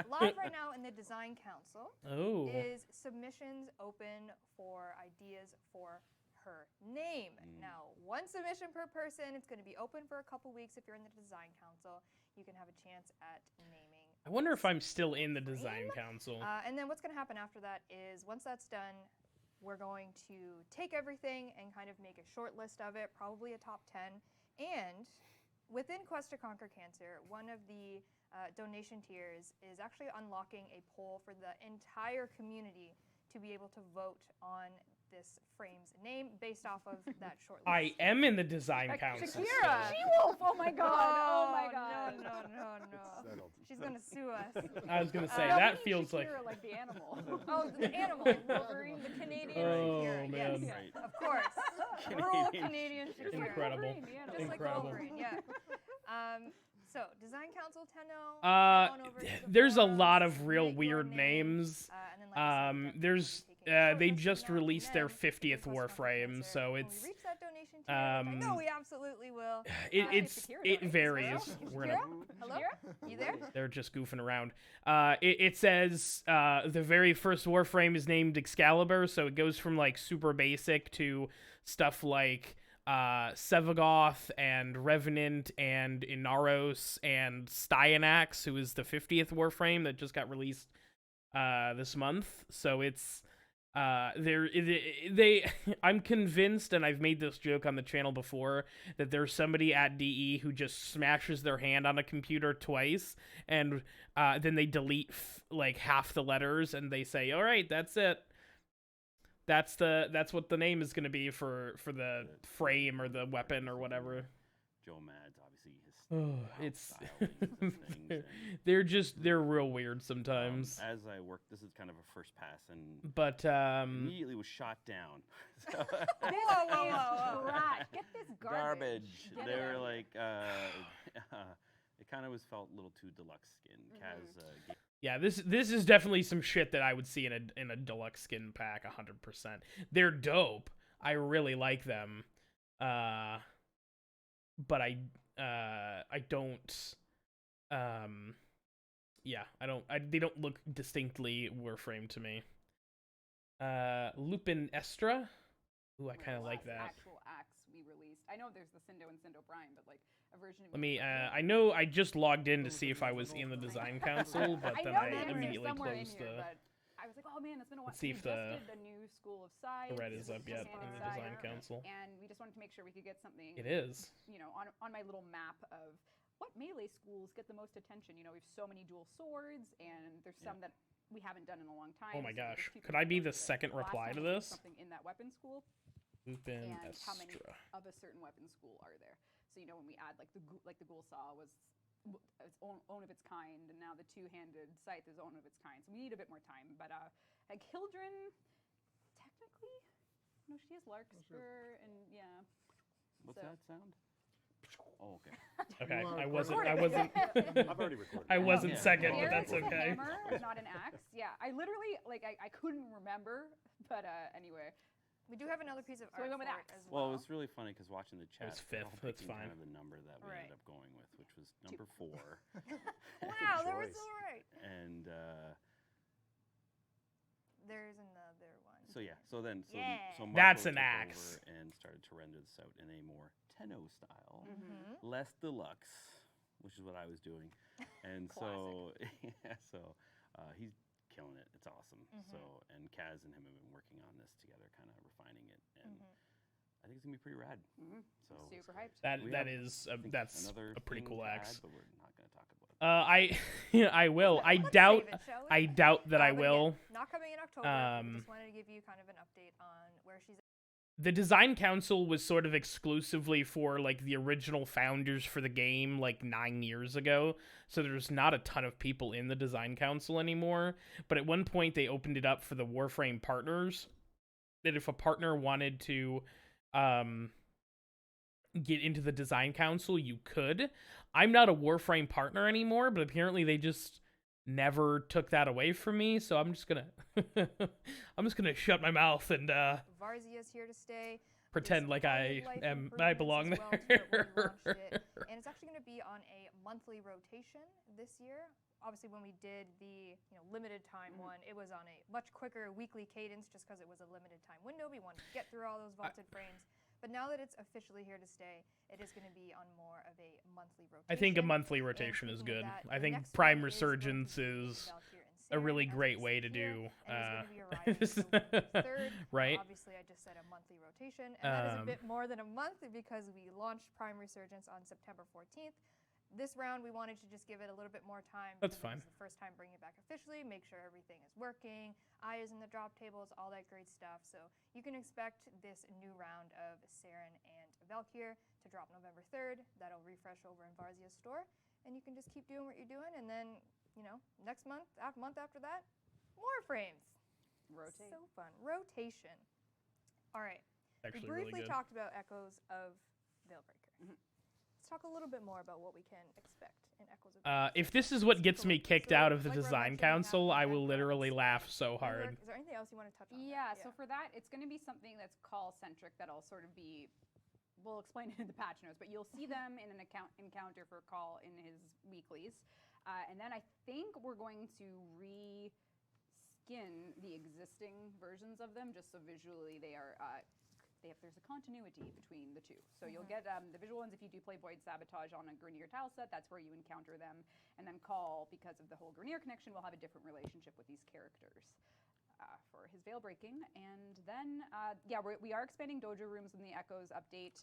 Live right now in the Design Council Oh. is submissions open for ideas for her name. Now, one submission per person. It's going to be open for a couple weeks. If you're in the Design Council, you can have a chance at naming. I wonder if I'm still in the design council. And then what's going to happen after that is once that's done, we're going to take everything and kind of make a short list of it, probably a top 10. And within Quest to Conquer Cancer, one of the donation tiers is actually unlocking a poll for the entire community to be able to vote on this frame's name based off of that short list. I am in the design council. Shakira! She-Wolf! Oh my god! Oh my god! No. Settled. She's gonna sue us. I was gonna say No, that we need feels like. Shakira, like the animal. Oh, the animal, Wolverine, the Canadian Oh, Shakira. man. Yes, Right. of course. Rural Canadian It's Shakira. incredible. Wolverine, the animal. Just like Incredible. Wolverine, yeah. So, Design Council Tenno. There's a lot of real weird names. There's they just released their 50th Warframe, so it's no, we absolutely will. it varies. We're gonna, Hello? You there? they're just goofing around. It says the very first Warframe is named Excalibur, so it goes from like super basic to stuff like Sevagoth and Revenant and Inaros and Styanax, who is the 50th Warframe that just got released this month. So it's I'm convinced, and I've made this joke on the channel before, that there's somebody at DE who just smashes their hand on a computer twice, and then they delete like half the letters, and they say, "All right, that's it. That's what the name is going to be for the frame or the weapon or whatever." Joe Mads, obviously, his It's style uses things, and, they're real weird sometimes. as I work, this is kind of a first pass, and But immediately was shot down. So- Whoa. Trash. Get this Garbage. Get They it were out. like, it kind of was felt a little too deluxe skin. Kaz gave yeah, this is definitely some shit that I would see in a deluxe skin pack 100%. They're dope. I really like them. But I don't they don't look distinctly Warframe to me. Lupin Estra? Ooh, I kind of like that. Actual axe we released. I know there's the Cindo and Cindo Prime, but like a version. Let me I know I just logged in to see if I was in the design council, but then I immediately closed the I was like, oh man, it's been a while. Let's see if we the- just did the new School of Science. the red is up yet Just in the Science, design council. And we just wanted to make sure we could get something. It is. You know, on my little map of what melee schools get the most attention. You know, we have so many dual swords, and there's some that we haven't done in a long time. Oh my so there's gosh. people Could I be going the to second last reply time to we did this? Something in that weapon school. Lupin And how many Estra. of a certain weapon school are there? So you know, when we add like the ghoul saw was its own of its kind, and now the two-handed scythe is own of its kind. So we need a bit more time. But like Hildren, technically, no, she has Larkspur, and yeah. What's So- that sound? Oh, okay. Okay, You are I wasn't I've already recorded. I wasn't Yeah. second, but There that's is a okay. hammer, not an axe. Yeah, I literally I couldn't remember, but anyway. We do have another piece of So we art went with for it axe. as Well, well. it was really funny because watching the chat, was they're all fifth, that's picking fine. kind of the number that we Right. ended up going with, which was number 4. Wow, that was choice. all right. And There's another one. so yeah, so then Yeah. so That's Marco an took axe. over and started to render this out in a more Tenno style, Mhm. less deluxe, which is what I was doing, and so yeah, so he's killing it. It's awesome. So and Kaz and him have been working on this together, kind of refining it, and I think it's gonna be pretty rad. So Super hyped. We That have, is I think, that's another a pretty thing cool to axe. add, but we're not gonna talk about it. I will. I Let's doubt save it, shall we? I doubt that I But will. again, not coming in October. We just wanted to give you kind of an update on where she's at. The design council was sort of exclusively for like the original founders for the game like 9 years ago. So there's not a ton of people in the design council anymore. But at one point they opened it up for the Warframe partners. That if a partner wanted to get into the design council, you could. I'm not a Warframe partner anymore, but apparently they just never took that away from me, so I'm just gonna shut my mouth and Varzia's here to stay. pretend like I Life am I improvements belong as well to it when we launched there. it. And it's actually going to be on a monthly rotation this year. Obviously, when we did the limited time one, it was on a much quicker weekly cadence just because it was a limited time window. We wanted to get through all those vaulted frames. But now that it's officially here to stay, it is going to be on more of a monthly rotation. I think a monthly And rotation is speaking of good. that, I the think next Prime one is going to Resurgence be is Valkyr and a really Saren, as great we way see to here, do and is going to be arriving October 3rd. right? Obviously, I just said a monthly rotation, and that is a bit more than a month because we launched Prime Resurgence on September 14th, this round we wanted to just give it a little bit more time. That's because fine. It's the first time bringing it back officially, make sure everything is working, Eye is in the drop tables, all that great stuff. So you can expect this new round of Saren and Valkyr to drop November 3rd. That'll refresh over in Varzia's store, and you can just keep doing what you're doing, and then, you know, next month after that, more frames. Rotate. So fun. Rotation. All right. Actually, We briefly really good. talked about Echoes of Veilbreaker. Mhm. Let's talk a little bit more about what we can expect in Echoes of If this is what gets me kicked out of the Like Red design Legend, we have council, the I will Red literally Legends. laugh so New hard. York- Is there anything else you want to touch on? Yeah, so for that, it's going to be something that's call-centric that'll sort of be, we'll explain it in the patch notes, but you'll see them in an encounter for call in his weeklies. And then I think we're going to re-skin the existing versions of them, just so visually they are, there's a continuity between the two. So you'll get the visual ones if you do play Void Sabotage on a Grineer tile set, that's where you encounter them. And then Call, because of the whole Grineer connection, will have a different relationship with these characters. For his veil breaking, and then we are expanding dojo rooms in the Echoes update,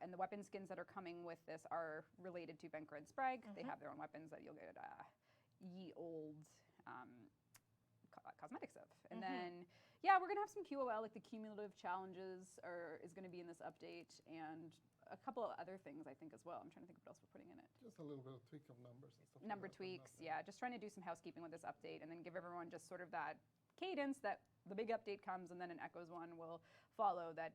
and the weapon skins that are coming with this are related to Venker and Sprague. They have their own weapons that you'll get ye old cosmetics of, and then we're gonna have some QOL, like the cumulative challenges is gonna be in this update, and a couple of other things I think as well. I'm trying to think of what else we're putting in it. Just a little bit of tweak of numbers and stuff. Number like that, but tweaks, nothing. just trying to do some housekeeping with this update, and then give everyone just sort of that cadence that the big update comes, and then an Echoes one will follow that,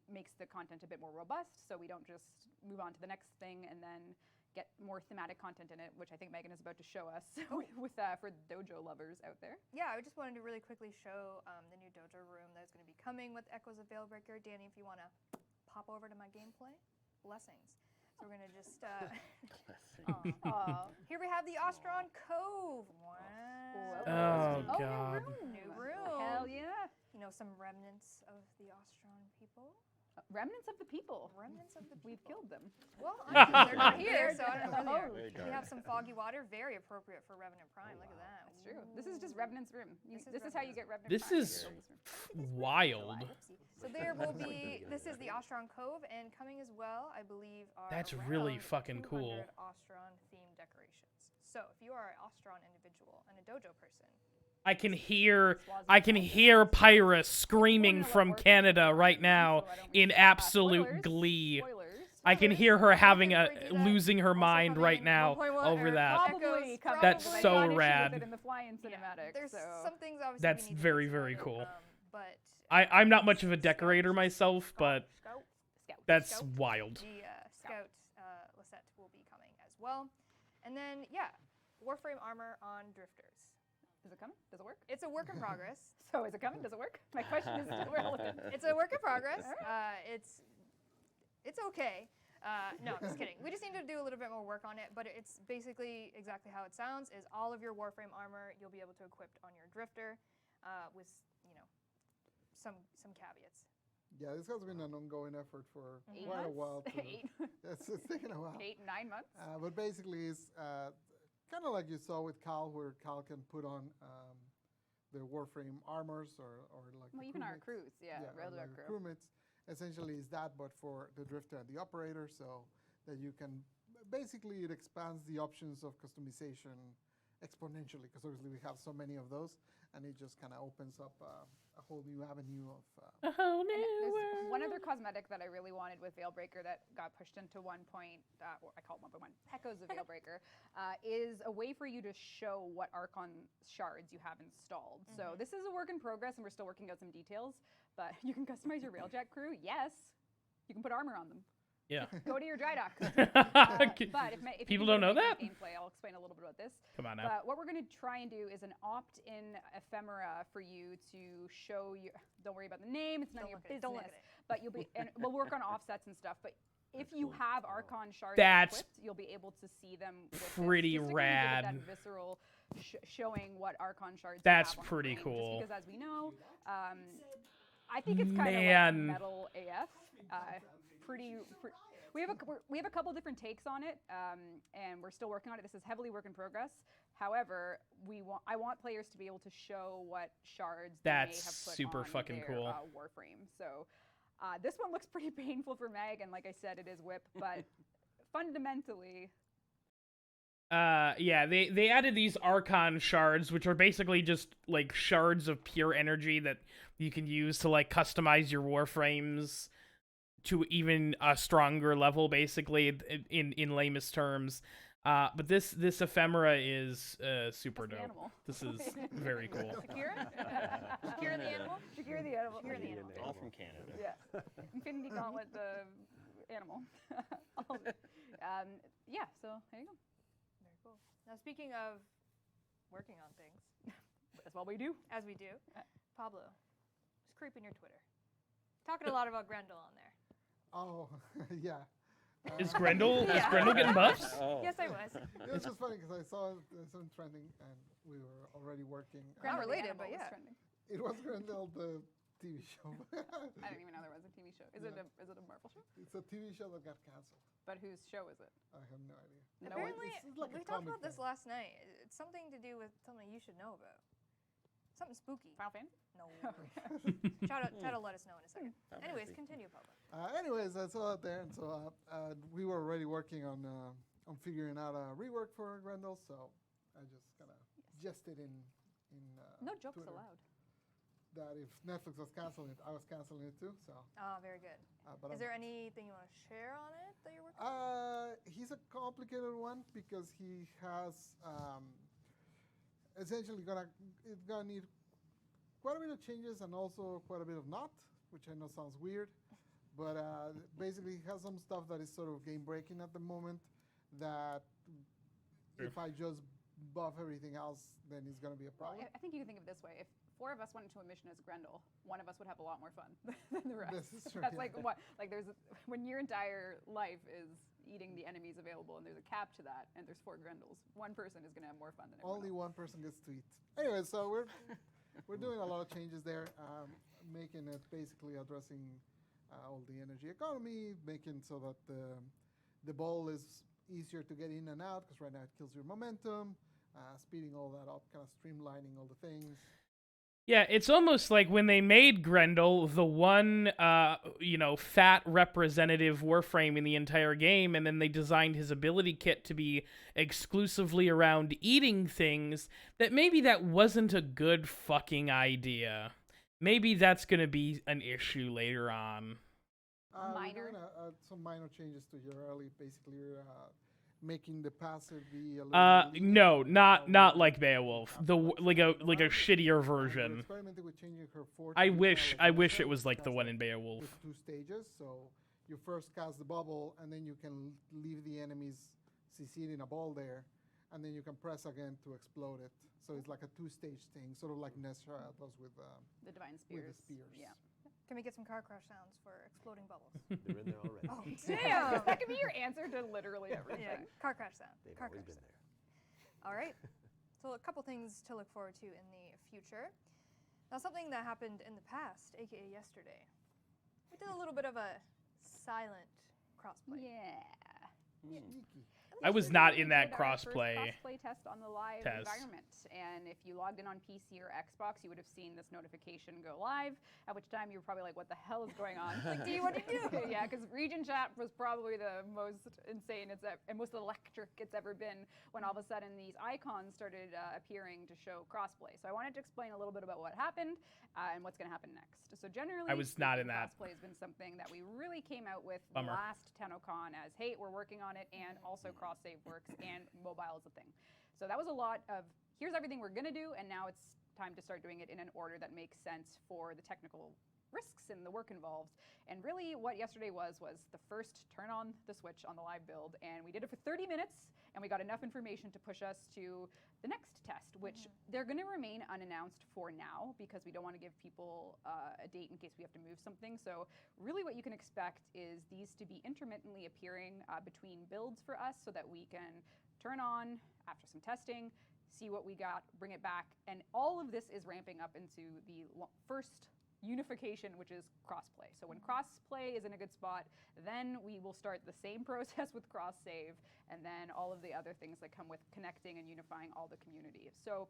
makes the content a bit more robust, so we don't just move on to the next thing and then get more thematic content in it, which I think Megan is about to show us with for dojo lovers out there. Yeah, I just wanted to really quickly show the new dojo room that's going to be coming with Echoes of Veilbreaker. Danny, if you want to pop over to my gameplay, blessings. So we're going to just here we have the Ostron Cove. Wow. Oh, Oh, God. New room. Hell yeah. You know, some remnants of the Ostron people. Remnants of the people. Remnants of the people. We've killed them. Well, I mean, they're not here, so I don't know where Very they are. We have some foggy water, very appropriate for Revenant Prime. Look at that. That's true. This is just Revenant's room. This is how you get Revenant This Prime. is wild. So there will be, this is the Ostron Cove, and coming as well, I believe, are That's really around fucking cool. 200 Ostron themed decorations. So if you are an Ostron individual and a dojo person, I can hear Pyra screaming from Canada right now in absolute glee. Spoilers. I can hear her having losing her mind right now 1.1 over Eric that. Probably Echoes, coming, That's but I so got issue with rad. it in the fly-in cinematic. there's so. some things obviously That's we need to very, fix very about it, cool. But I'm not much of a decorator myself, but Scout. that's Scout. wild. The Scout Lisette will be coming as well. And then, Warframe armor on Drifters. Is it coming? Does it work? It's a work in progress. So is it coming? Does it work? My question is still relevant. It's a work in progress. It's okay. No, I'm just kidding. We just need to do a little bit more work on it, but it's basically exactly how it sounds. Is all of your Warframe armor you'll be able to equip on your Drifter, with some caveats. Yeah, this has been an ongoing effort for 8 quite a months? while. Eight. It's taken a while. 8, 9 months. But basically, it's kind of like you saw with Cal, where Cal can put on the Warframe armors or like Well, the even our crewmates. crews, or regular like the crew. crewmates. Essentially, is that, but for the Drifter and the Operator, so that you can basically it expands the options of customization exponentially, because obviously we have so many of those, and it just kind of opens up a whole new avenue of. A whole And new there's one world. other cosmetic that I really wanted with Veilbreaker that got pushed into 1. Or I call it 1.1. Echoes of Veilbreaker is a way for you to show what Archon shards you have installed. So this is a work in progress, and we're still working out some details. But you can customize your Railjack crew. Yes, you can put armor on them. Yeah. Go to your dry dock. But if People you don't know play that. gameplay, I'll explain a little bit about this. Come on now. But what we're going to try and do is an opt-in ephemera for you to show you. Don't worry about the name; it's none of your business. Don't look at it. But you'll be, and we'll work on offsets and stuff. But if you have Archon shards That's equipped, you'll be able to see them. With this, pretty just to kind of give it rad. that visceral showing what Archon shards. you That's have on the pretty frame, cool. Just because, as we know, I think it's kind of Man. like metal AF. We have a couple different takes on it, and we're still working on it. This is heavily work in progress. However, I want players to be able to show what shards they may That's have put super on fucking their, cool. Warframe. So this one looks pretty painful for Meg, and like I said, it is whip, but fundamentally, Yeah, they added these Archon shards, which are basically just like shards of pure energy that you can use to like customize your Warframes to even a stronger level, basically, in lamest terms. But this ephemera is super That's the dope. animal. This is very cool. Shakira? Shakira the animal? Shakira the animal. Shakira the animal. All from Canada. Yeah. Infinity Gauntlet, the animal. Yeah, so there you go. Very cool. Now, speaking of working on things, That's what we do. as we do, Pablo, just creeping your Twitter. Talking a lot about Grendel on there. Oh, yeah. Is Grendel Yeah. getting buffs? Oh. Yes, I was. It was just funny because I saw some trending and we were already working. Not Grendel the related, animal but was yeah. trending. It was Grendel, the TV show. I didn't even know there was a TV show. Is it a Marvel show? It's a TV show that got canceled. But whose show is it? I have no idea. No Apparently, it's like a we talked comic about this thing. last night. It's something to do with something you should know about. Something spooky. Final Fantasy? No. Chad will let us know in a second. Anyways, continue, Pablo. Anyways, I saw it there, and so we were already working on figuring out a rework for Grendel, so I just kind of jested in No jokes Twitter allowed. that if Netflix was canceling it, I was canceling it too. So, Very good. but Is there anything you want to share on it that you're working on? he's a complicated one because he has essentially gonna need quite a bit of changes and also quite a bit of not, which I know sounds weird, but basically he has some stuff that is sort of game breaking at the moment that if I just buff everything else, then it's gonna be a Well, problem. I think you can think of it this way. If 4 of us went into a mission as Grendel, one of us would have a lot more fun than the rest. This is true, That's yeah. like what, like when your entire life is eating the enemies available and there's a cap to that and there's 4 Grendels, one person is going to have more fun than everyone Only else. one person gets to eat. Anyway, so we're doing a lot of changes there, making it basically addressing all the energy economy, making so that the ball is easier to get in and out because right now it kills your momentum, speeding all that up, kind of streamlining all the things. Yeah, it's almost like when they made Grendel the one, fat representative Warframe in the entire game, and then they designed his ability kit to be exclusively around eating things, that maybe that wasn't a good fucking idea. Maybe that's gonna be an issue later on. We're Minor? doing some minor changes to your early, basically making the passive be a little lenient, No, not with like Beowulf. Like a shittier We're version. experimenting with changing her fortune. I to wish kinda like it was like the has one in Beowulf. with 2 stages. So you first cast the bubble, and then you can leave the enemies CC'd in a ball there, and then you can press again to explode it. So it's like a 2-stage thing, sort of like Nesra does with The Divine with Spears. the spears. Yeah. Can we get some car crash sounds for exploding bubbles? They're in there already. Oh, damn! That could be your answer to literally everything. Yeah, car crash sound. They've Car always crash been sound. there. All right. So a couple things to look forward to in the future. Now, something that happened in the past, aka yesterday. We did a little bit of a silent crossplay. Yeah. Sneaky. I was We not did in that our first crossplay crossplay test on the live test. environment, and if you logged in on PC or Xbox, you would have seen this notification go live. At which time you were probably like, "What the hell is going on?" Like, do you want to do? Yeah, because region chat was probably the most insane and most electric it's ever been when all of a sudden these icons started appearing to show crossplay. So I wanted to explain a little bit about what happened and what's going to happen next. So generally, I was not in speaking, that. crossplay has been something that we really came out with Bummer. last TennoCon as, hey, we're working on it, and also cross save works and mobile is a thing. So that was a lot of here's everything we're going to do, and now it's time to start doing it in an order that makes sense for the technical risks and the work involved. And really what yesterday was the first turn on the switch on the live build, and we did it for 30 minutes, and we got enough information to push us to the next test, which they're going to remain unannounced for now because we don't want to give people a date in case we have to move something. So really what you can expect is these to be intermittently appearing between builds for us so that we can turn on after some testing, see what we got, bring it back, and all of this is ramping up into the first unification, which is crossplay. So when crossplay is in a good spot, then we will start the same process with cross save, and then all of the other things that come with connecting and unifying all the community. So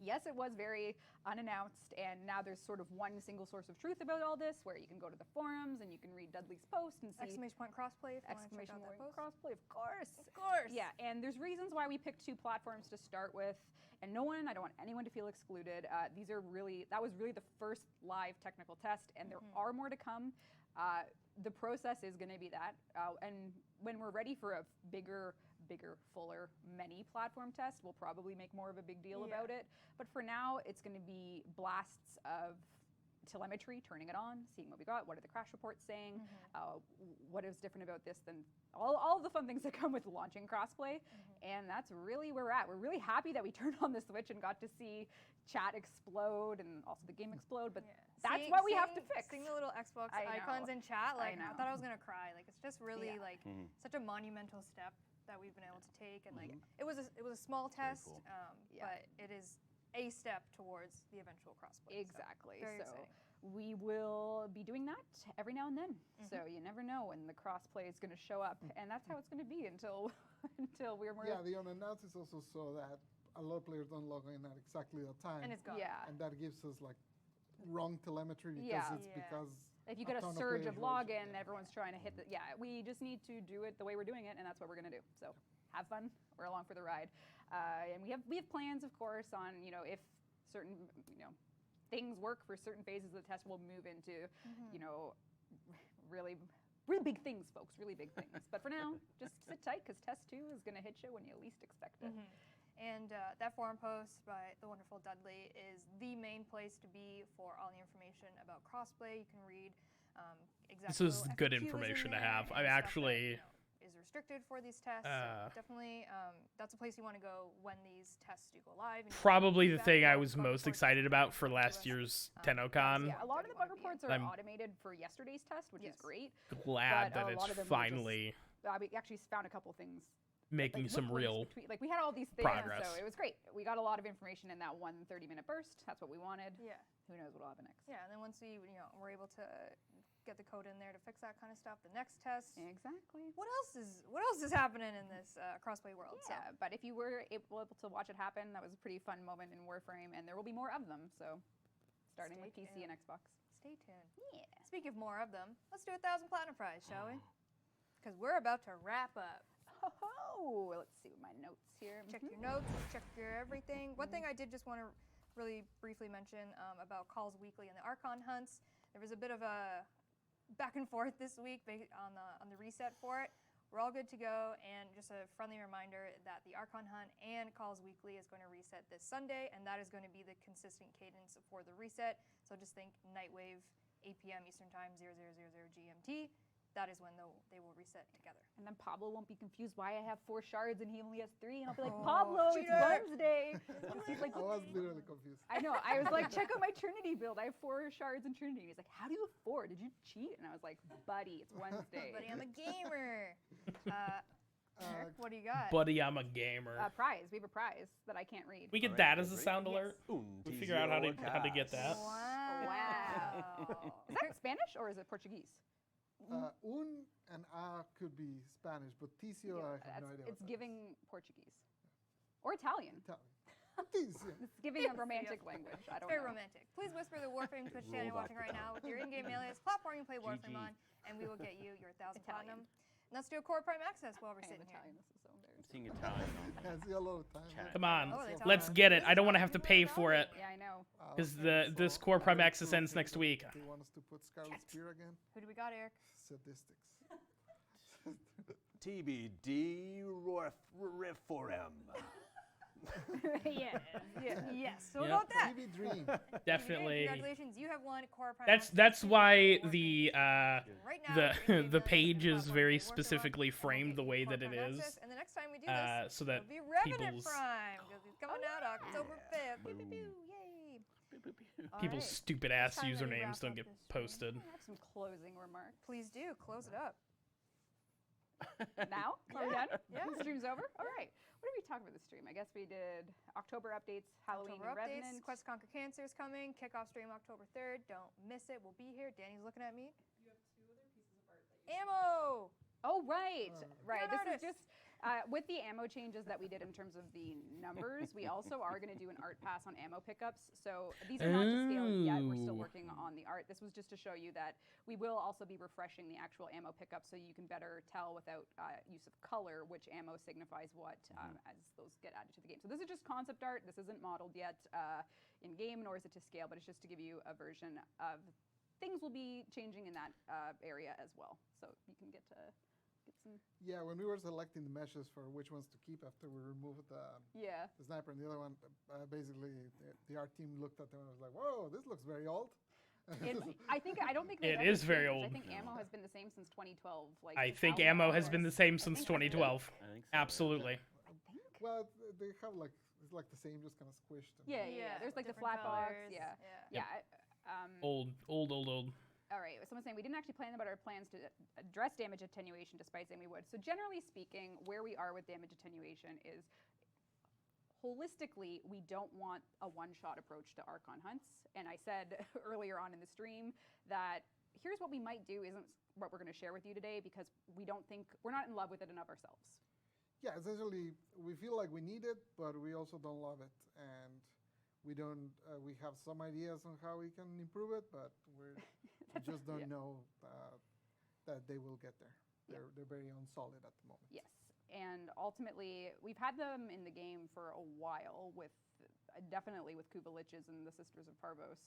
yes, it was very unannounced, and now there's sort of one single source of truth about all this where you can go to the forums and you can read Dudley's post and see Exclamation point crossplay if you want to check exclamation out that point post. crossplay, of course. Of course. Yeah, and there's reasons why we picked 2 platforms to start with, and I don't want anyone to feel excluded. That was really the first live technical test, and there are more to come. The process is going to be that, and when we're ready for a bigger, fuller, many platform test, we'll probably make more of a big deal about it. But for now, it's going to be blasts of telemetry, turning it on, seeing what we got, what are the crash reports saying, what is different about this than all of the fun things that come with launching crossplay. And that's really where we're at. We're really happy that we turned on the Switch and got to see chat explode and also the game explode, but that's what we have to fix. Seeing the little Xbox I icons know. in chat, like I I thought I was gonna cry. Like it's just really like Mhm. such a monumental step that we've been able to take, and like it was a small test, cool. but it is a step towards the eventual crossplay. Exactly. So, very So exciting. we will be doing that every now and then. So you never know when the crossplay is going to show up, and that's how it's going to be until we're more. Yeah, the unannounced is also so that a lot of players don't log in at exactly the time. And it's gone. Yeah. And that gives us like wrong telemetry because Yeah. it's because If you a get a ton of surge of players roll- login, everyone's trying to hit the. Yeah, we just need to do it the way we're doing it, and that's what we're going to do. So have fun. We're along for the ride, and we have plans, of course, on if certain things work for certain phases of the test, we'll move into really big things, folks. Really big things. But for now, just sit tight because test 2 is going to hit you when you least expect it. And that forum post by the wonderful Dudley is the main place to be for all the information about crossplay. You can read exactly. This is little good FAQs in information to there have. and I'm stuff that, actually is restricted for these tests. So definitely, that's a place you want to go when these tests do go live. And you probably can the see thing I bug was most reports excited about for to last us. year's That's TennoCon. Yeah, a lot of the bug reports are I'm automated for yesterday's test, which is Yes. great. Glad but that a lot of it's them were just- finally We actually found a couple things making like, some look, real like we had all these things, progress. so it was great. We got a lot of information in that 1 30-minute burst. That's what we wanted. Yeah. Who knows what'll happen next? Yeah, and then once we're able to get the code in there to fix that kind of stuff, the next test. Exactly. What else is happening in this crossplay world? Yeah, but if you were able to watch it happen, that was a pretty fun moment in Warframe, and there will be more of them. So, starting with Stay PC and tuned. Xbox. Stay tuned. Yeah. Speaking of more of them, let's do 1,000 Platinum Prize, shall we? Because we're about to wrap up. Oh, let's see my notes here. Check your notes, check your everything. One thing I did just want to really briefly mention about Calls Weekly and the Archon hunts. There was a bit of a back and forth this week on the reset for it. We're all good to go, and just a friendly reminder that the Archon hunt and Calls Weekly is going to reset this Sunday, and that is going to be the consistent cadence for the reset. So just think Nightwave, 8 p.m. Eastern Time, 0000 GMT. That is when they will reset together. And then Pablo won't be confused why I have 4 shards and he only has 3, and I'll be like, Oh, Pablo, it's cheater. Wednesday. And he's like, I was literally confused. I know. I was like, check out my Trinity build. I have 4 shards in Trinity. He's like, how do you have 4? Did you cheat? And I was like, buddy, it's Wednesday. Buddy, I'm a gamer. Eric, what do you got? Buddy, I'm a gamer. Prize. We have a prize that I can't read. We get Alright, that as a great. sound alert. We figure out how to get that. Wow. Is that Spanish or is it Portuguese? Un and a could be Spanish, but Ticio, I have no idea. It's giving Portuguese. Or Italian. Ticio. It's giving a romantic language. I don't Very know. romantic. Please whisper the Warframe Twitch channel you're Roll watching back right the now with your in-game alias, platform you play Warframe GG. on, and we will get you your 1,000 Italian. platinum. And let's do a Core Prime access while we're I am sitting here. Italian. This is so embarrassing. I'm seeing Italian on I see a lot of time. Chat. Come on, Oh, they talk let's about get it. I don't want to have to pay for it Yeah, I know. because this Core Prime access ends next week. They want us to put Scarlet Spear again? Who do we got, Eric? Statistics. TBD Reform. Yes. Yes. So Yep. about that. TV Dream. Definitely. Congratulations, you have won Core Prime. That's access why to the Right now, the in-game the alias page and is platform very you play Warframe on, specifically and we'll framed get the you way Core that it Prime is, access, and the next time we do this, so that it'll be Revenant people's Prime. It'll be coming out October 5th. Pew, pew, pew. Yay. All people's right. stupid ass time that we usernames wrap don't up get this stream. posted. I have some closing remarks. Please do. Close it up. Now? Are we done? Yeah. The stream's over? All right. What did we talk about the stream? I guess we did October updates, Halloween October and updates. Revenant. Quest to Conquer Cancer is coming. Kickoff stream October 3rd. Don't miss it. We'll be here. Danny's looking at me. You have 2 other pieces of art. Ammo! Oh, right. Right. You're This an is just With the ammo changes that we did in terms of the numbers, we also are going to do an art pass on ammo pickups. So these are not to scale yet. We're still working on the art. This was just to show you that we will also be refreshing the actual ammo pickup so you can better tell without use of color which ammo signifies what as those get added to the game. So this is just concept art. This isn't modeled yet in game, nor is it to scale, but it's just to give you a version of things will be changing in that area as well. So you can get some. Yeah, when we were selecting the meshes for which ones to keep after we removed the sniper and the other one, basically the art team looked at them and was like, "Whoa, this looks very old." I don't think it is very old. I think ammo has been the same since 2012. Like I think ammo has been the same since 2012. I think so, Absolutely. I think. Well, they have like it's like the same, just kind of squished. Yeah. There's like the different flat box. colors. Yeah. Old. All right, someone's saying we didn't actually plan about our plans to address damage attenuation despite saying we would. So generally speaking, where we are with damage attenuation is holistically, we don't want a one-shot approach to Archon hunts. And I said earlier on in the stream that here's what we might do isn't what we're going to share with you today because we're not in love with it enough ourselves. Yeah, essentially, we feel like we need it, but we also don't love it, and we don't. We have some ideas on how we can improve it, but we just don't know that they will get there. They're very unsolid at the moment. Yes, and ultimately, we've had them in the game for a while, with definitely with Kuvaliches and the Sisters of Parvos,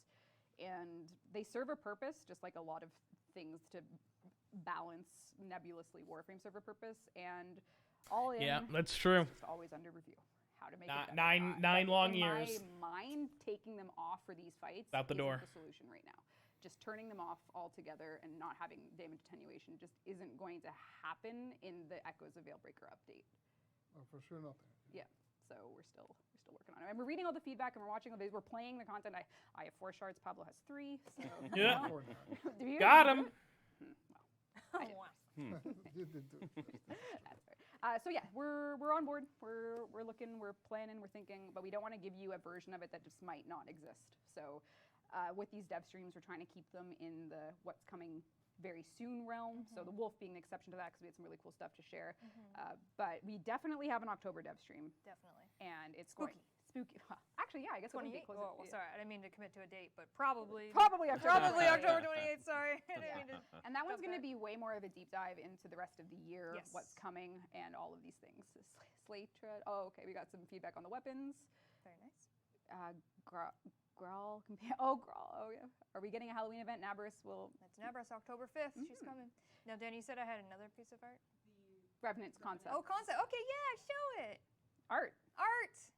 and they serve a purpose, just like a lot of things to balance nebulously Warframe serve a purpose, and all in. Yeah, that's true. It's just always under review. How to make it better. Nine long in years. my mind, taking them off for these fights Out the door. isn't the solution right now. Just turning them off altogether and not having damage attenuation just isn't going to happen in the Echoes of Veilbreaker update. Oh, for sure not. Yeah. So we're still working on it, and we're reading all the feedback and we're watching all these. We're playing the content. I have 4 shards. Pablo has 3. So Yeah. Do you? Got him. You did do it. That's right. So yeah, we're on board. We're looking. We're planning. We're thinking, but we don't want to give you a version of it that just might not exist. So with these dev streams, we're trying to keep them in the what's coming very soon realm. So the Wolf being an exception to that because we had some really cool stuff to share. But we definitely have an October dev stream. Definitely. And it's Spooky. Spooky. Well, actually, yeah, I guess 28th. Closer. Well, sorry, I didn't mean to commit to a date, but probably October. October 28th. Sorry. And that one's going to be way more of a deep dive into the rest of the year, Yes. what's coming, and all of these things. Slate tread. Oh, okay. We got some feedback on the weapons. Very nice. Grawl. Oh, Grawl. Oh, yeah. Are we getting a Halloween event? Nabris will. That's Nabris, October 5th. She's coming. Now, Danny, you said I had another piece of art? Revenant's concept. Oh, concept. Okay, yeah, show it. Art.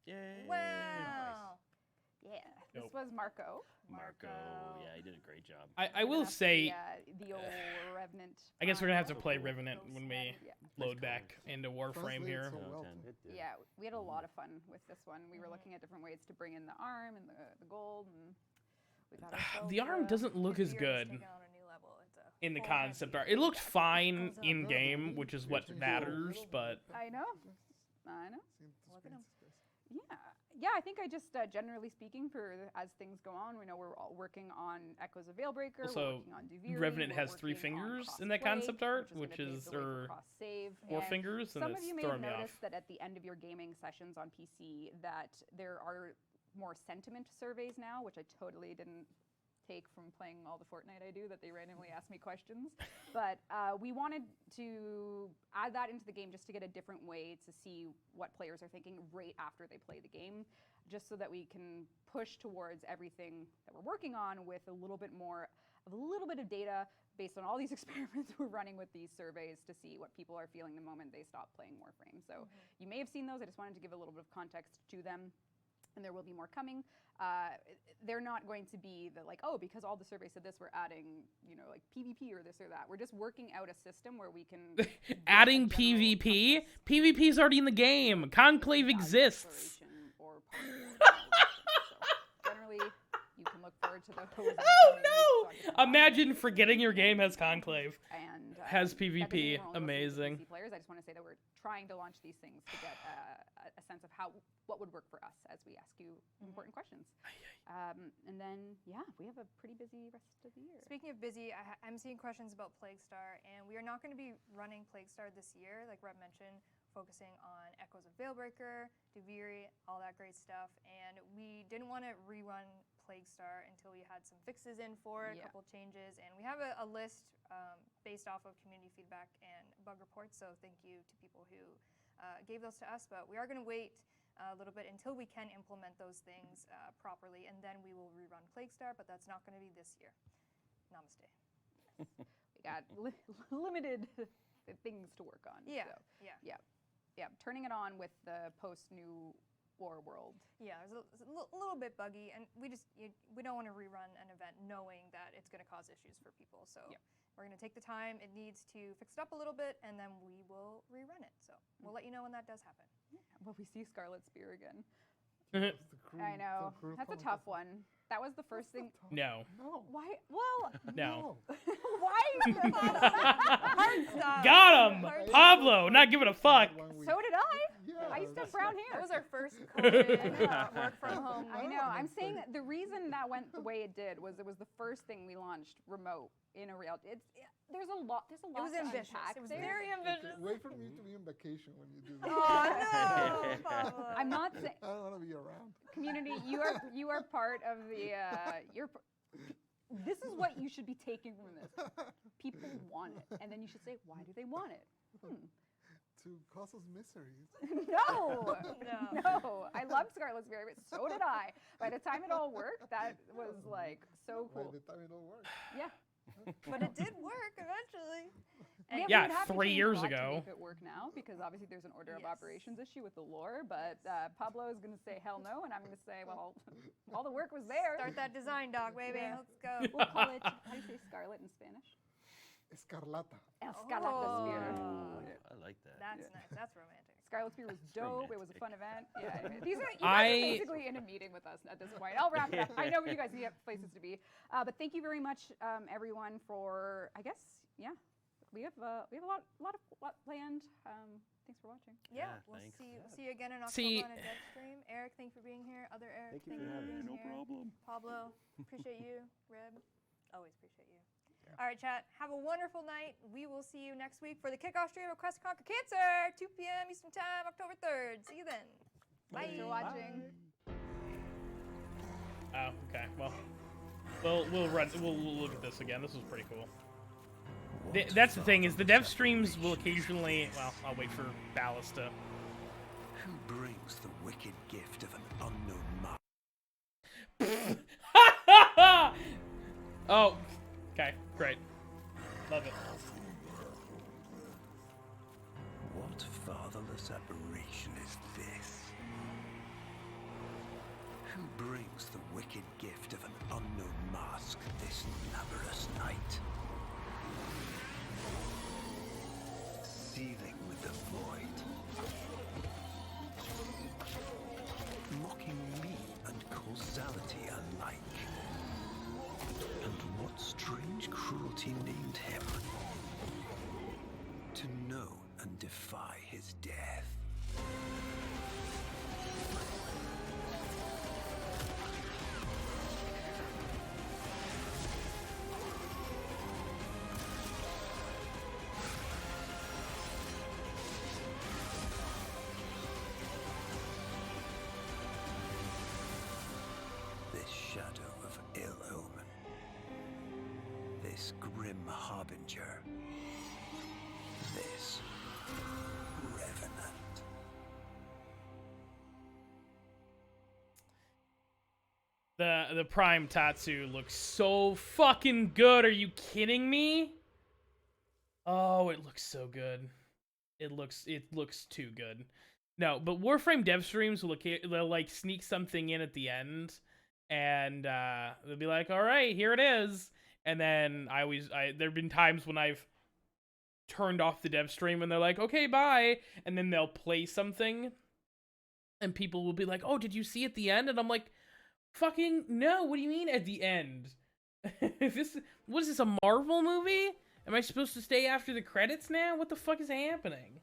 Yay! Wow. Yeah. This Dope. was Marco. Marco, yeah, he did a great job. I will say, The old Revenant. I guess we're going to have to So play cool. Revenant when we load back into Warframe Translates here. so well, 10. too. It did. Yeah, we had a lot of fun with this one. We were looking at different ways to bring in the arm and the gold, and we got ourselves The arm doesn't look as Beard good is taking on a new level. It's a in the full concept head art. It looked fine Goes up. in game, which is what matters, but I know. Seems to Look at screen him. space. Yeah, I think I just, generally speaking, as things go on, we know we're all working on Echoes of Veilbreaker, Also, we're working on Duviri, Revenant we're has 3 working on fingers in that cross-play, concept art, which which gonna is, pave the way for or cross-save. 4 And fingers, and some of it's you may have throwing me off. noticed that at the end of your gaming sessions on PC that there are more sentiment surveys now, which I totally didn't take from playing all the Fortnite I do, that they randomly ask me questions. But we wanted to add that into the game just to get a different way to see what players are thinking right after they play the game, just so that we can push towards everything that we're working on with a little bit of data based on all these experiments we're running with these surveys to see what people are feeling the moment they stop playing Warframe. So you may have seen those. I just wanted to give a little bit of context to them. And there will be more coming. They're not going to be because all the surveys said this, we're adding, like PvP or this or that. We're just working out a system where we can Adding get a general PvP? compass. PvP's already in the game. Conclave exists. Exploration or part of Warframe. So generally, you can look forward to those. Oh no! Imagine forgetting your game has Conclave. And Has that doesn't mean PvP. we're only listening to Amazing. PC players. I just want to say that we're trying to launch these things to get a sense of what would work for us as we ask you important questions. And then, we have a pretty busy rest of the year. Speaking of busy, I'm seeing questions about Plague Star, and we are not going to be running Plague Star this year, like Reb mentioned, focusing on Echoes of Veilbreaker, Duviri, all that great stuff. And we didn't want to rerun Plaguestar until we had some fixes in for it, a couple changes. And we have a list based off of community feedback and bug reports. So thank you to people who gave those to us. But we are going to wait a little bit until we can implement those things properly. And then we will rerun Plaguestar. But that's not going to be this year. Namaste. We got limited things to work on. Yeah, so. yeah. Yeah. Turning it on with the post-New War world. Yeah, it's a little bit buggy, and we don't want to rerun an event knowing that it's going to cause issues for people. So we're going to take the time it needs to fix it up a little bit, and then we will rerun it. So we'll let you know when that does happen. Yeah. Will we see Scarlet Spear again? I know. That's a tough one. That was the first thing. No. No. Why? Well, No. why? Hard stuff. Got him! Pablo, not giving a fuck. So did I. Yeah, I used to have brown hair. That was our first COVID work from home. I know. I'm saying that the reason that went the way it did was it was the first thing we launched remote in a reality. There's a lot. There's a lot. It was to ambitious. unpack It was there. very ambitious. Wait for me to be on vacation when you do that. Oh no, Pablo. I'm not saying. I don't want to be around. Community, you are part of the. This is what you should be taking from this. People want it, and then you should say, why do they want it? To cause us miseries. No, No. no. I loved Scarlet Spear, but so did I. By the time it all worked, that was like so By cool. the time it all works. Yeah. But it did work eventually. We Yeah, would have to 3 change a years lot to ago. make it work now because obviously there's an order of Yes. operations issue with the lore. But Pablo is going to say hell no, and I'm going to say, well, all the work was there. Start that design dog, baby. Yeah. Let's go. We'll call it. How do you say scarlet in Spanish? Escarlata. Escarlata Spear. I like that. That's nice. That's romantic. Scarlet Spear was dope. It was a fun event. Yeah, anyway. You guys I- are basically in a meeting with us at this point. I'll wrap it up. I know you guys need places to be, but thank you very much, everyone, for we have a lot planned. Thanks for watching. Yeah, Yeah, we'll thanks. see you again in October See- on a Devstream. Eric, thanks for being here. Other Eric, Thank you thank for you for having being here. problem. Pablo, appreciate you. Reb, always appreciate you. All right, chat. Have a wonderful night. We will see you next week for the kickoff stream of Quest to Conquer Cancer, 2 p.m. Eastern Time, October 3rd. See you then. Bye. Thanks for watching. Oh, okay. Well, we'll look at this again. This was pretty cool. That's the thing is the dev streams will occasionally. Well, I'll wait for Ballast to. Who brings the wicked gift of an unknown mask? Oh, okay, great. Love it. What fatherless aberration is this? Who brings the wicked gift of an unknown mask this laborious night? Seething with the void. Mocking me and causality alike. And what strange cruelty named him? To know and defy his death. This shadow of ill omen. This grim harbinger. This Revenant. The Prime Tatsu looks so fucking good. Are you kidding me? Oh, it looks so good. It looks too good. No, but Warframe dev streams they'll like sneak something in at the end, and they'll be like, "All right, here it is." And then there've been times when I've turned off the dev stream and they're like, "Okay, bye," and then they'll play something, and people will be like, "Oh, did you see at the end?" And I'm like, "Fucking no! What do you mean at the end? What is this, a Marvel movie? Am I supposed to stay after the credits now? What the fuck is happening?"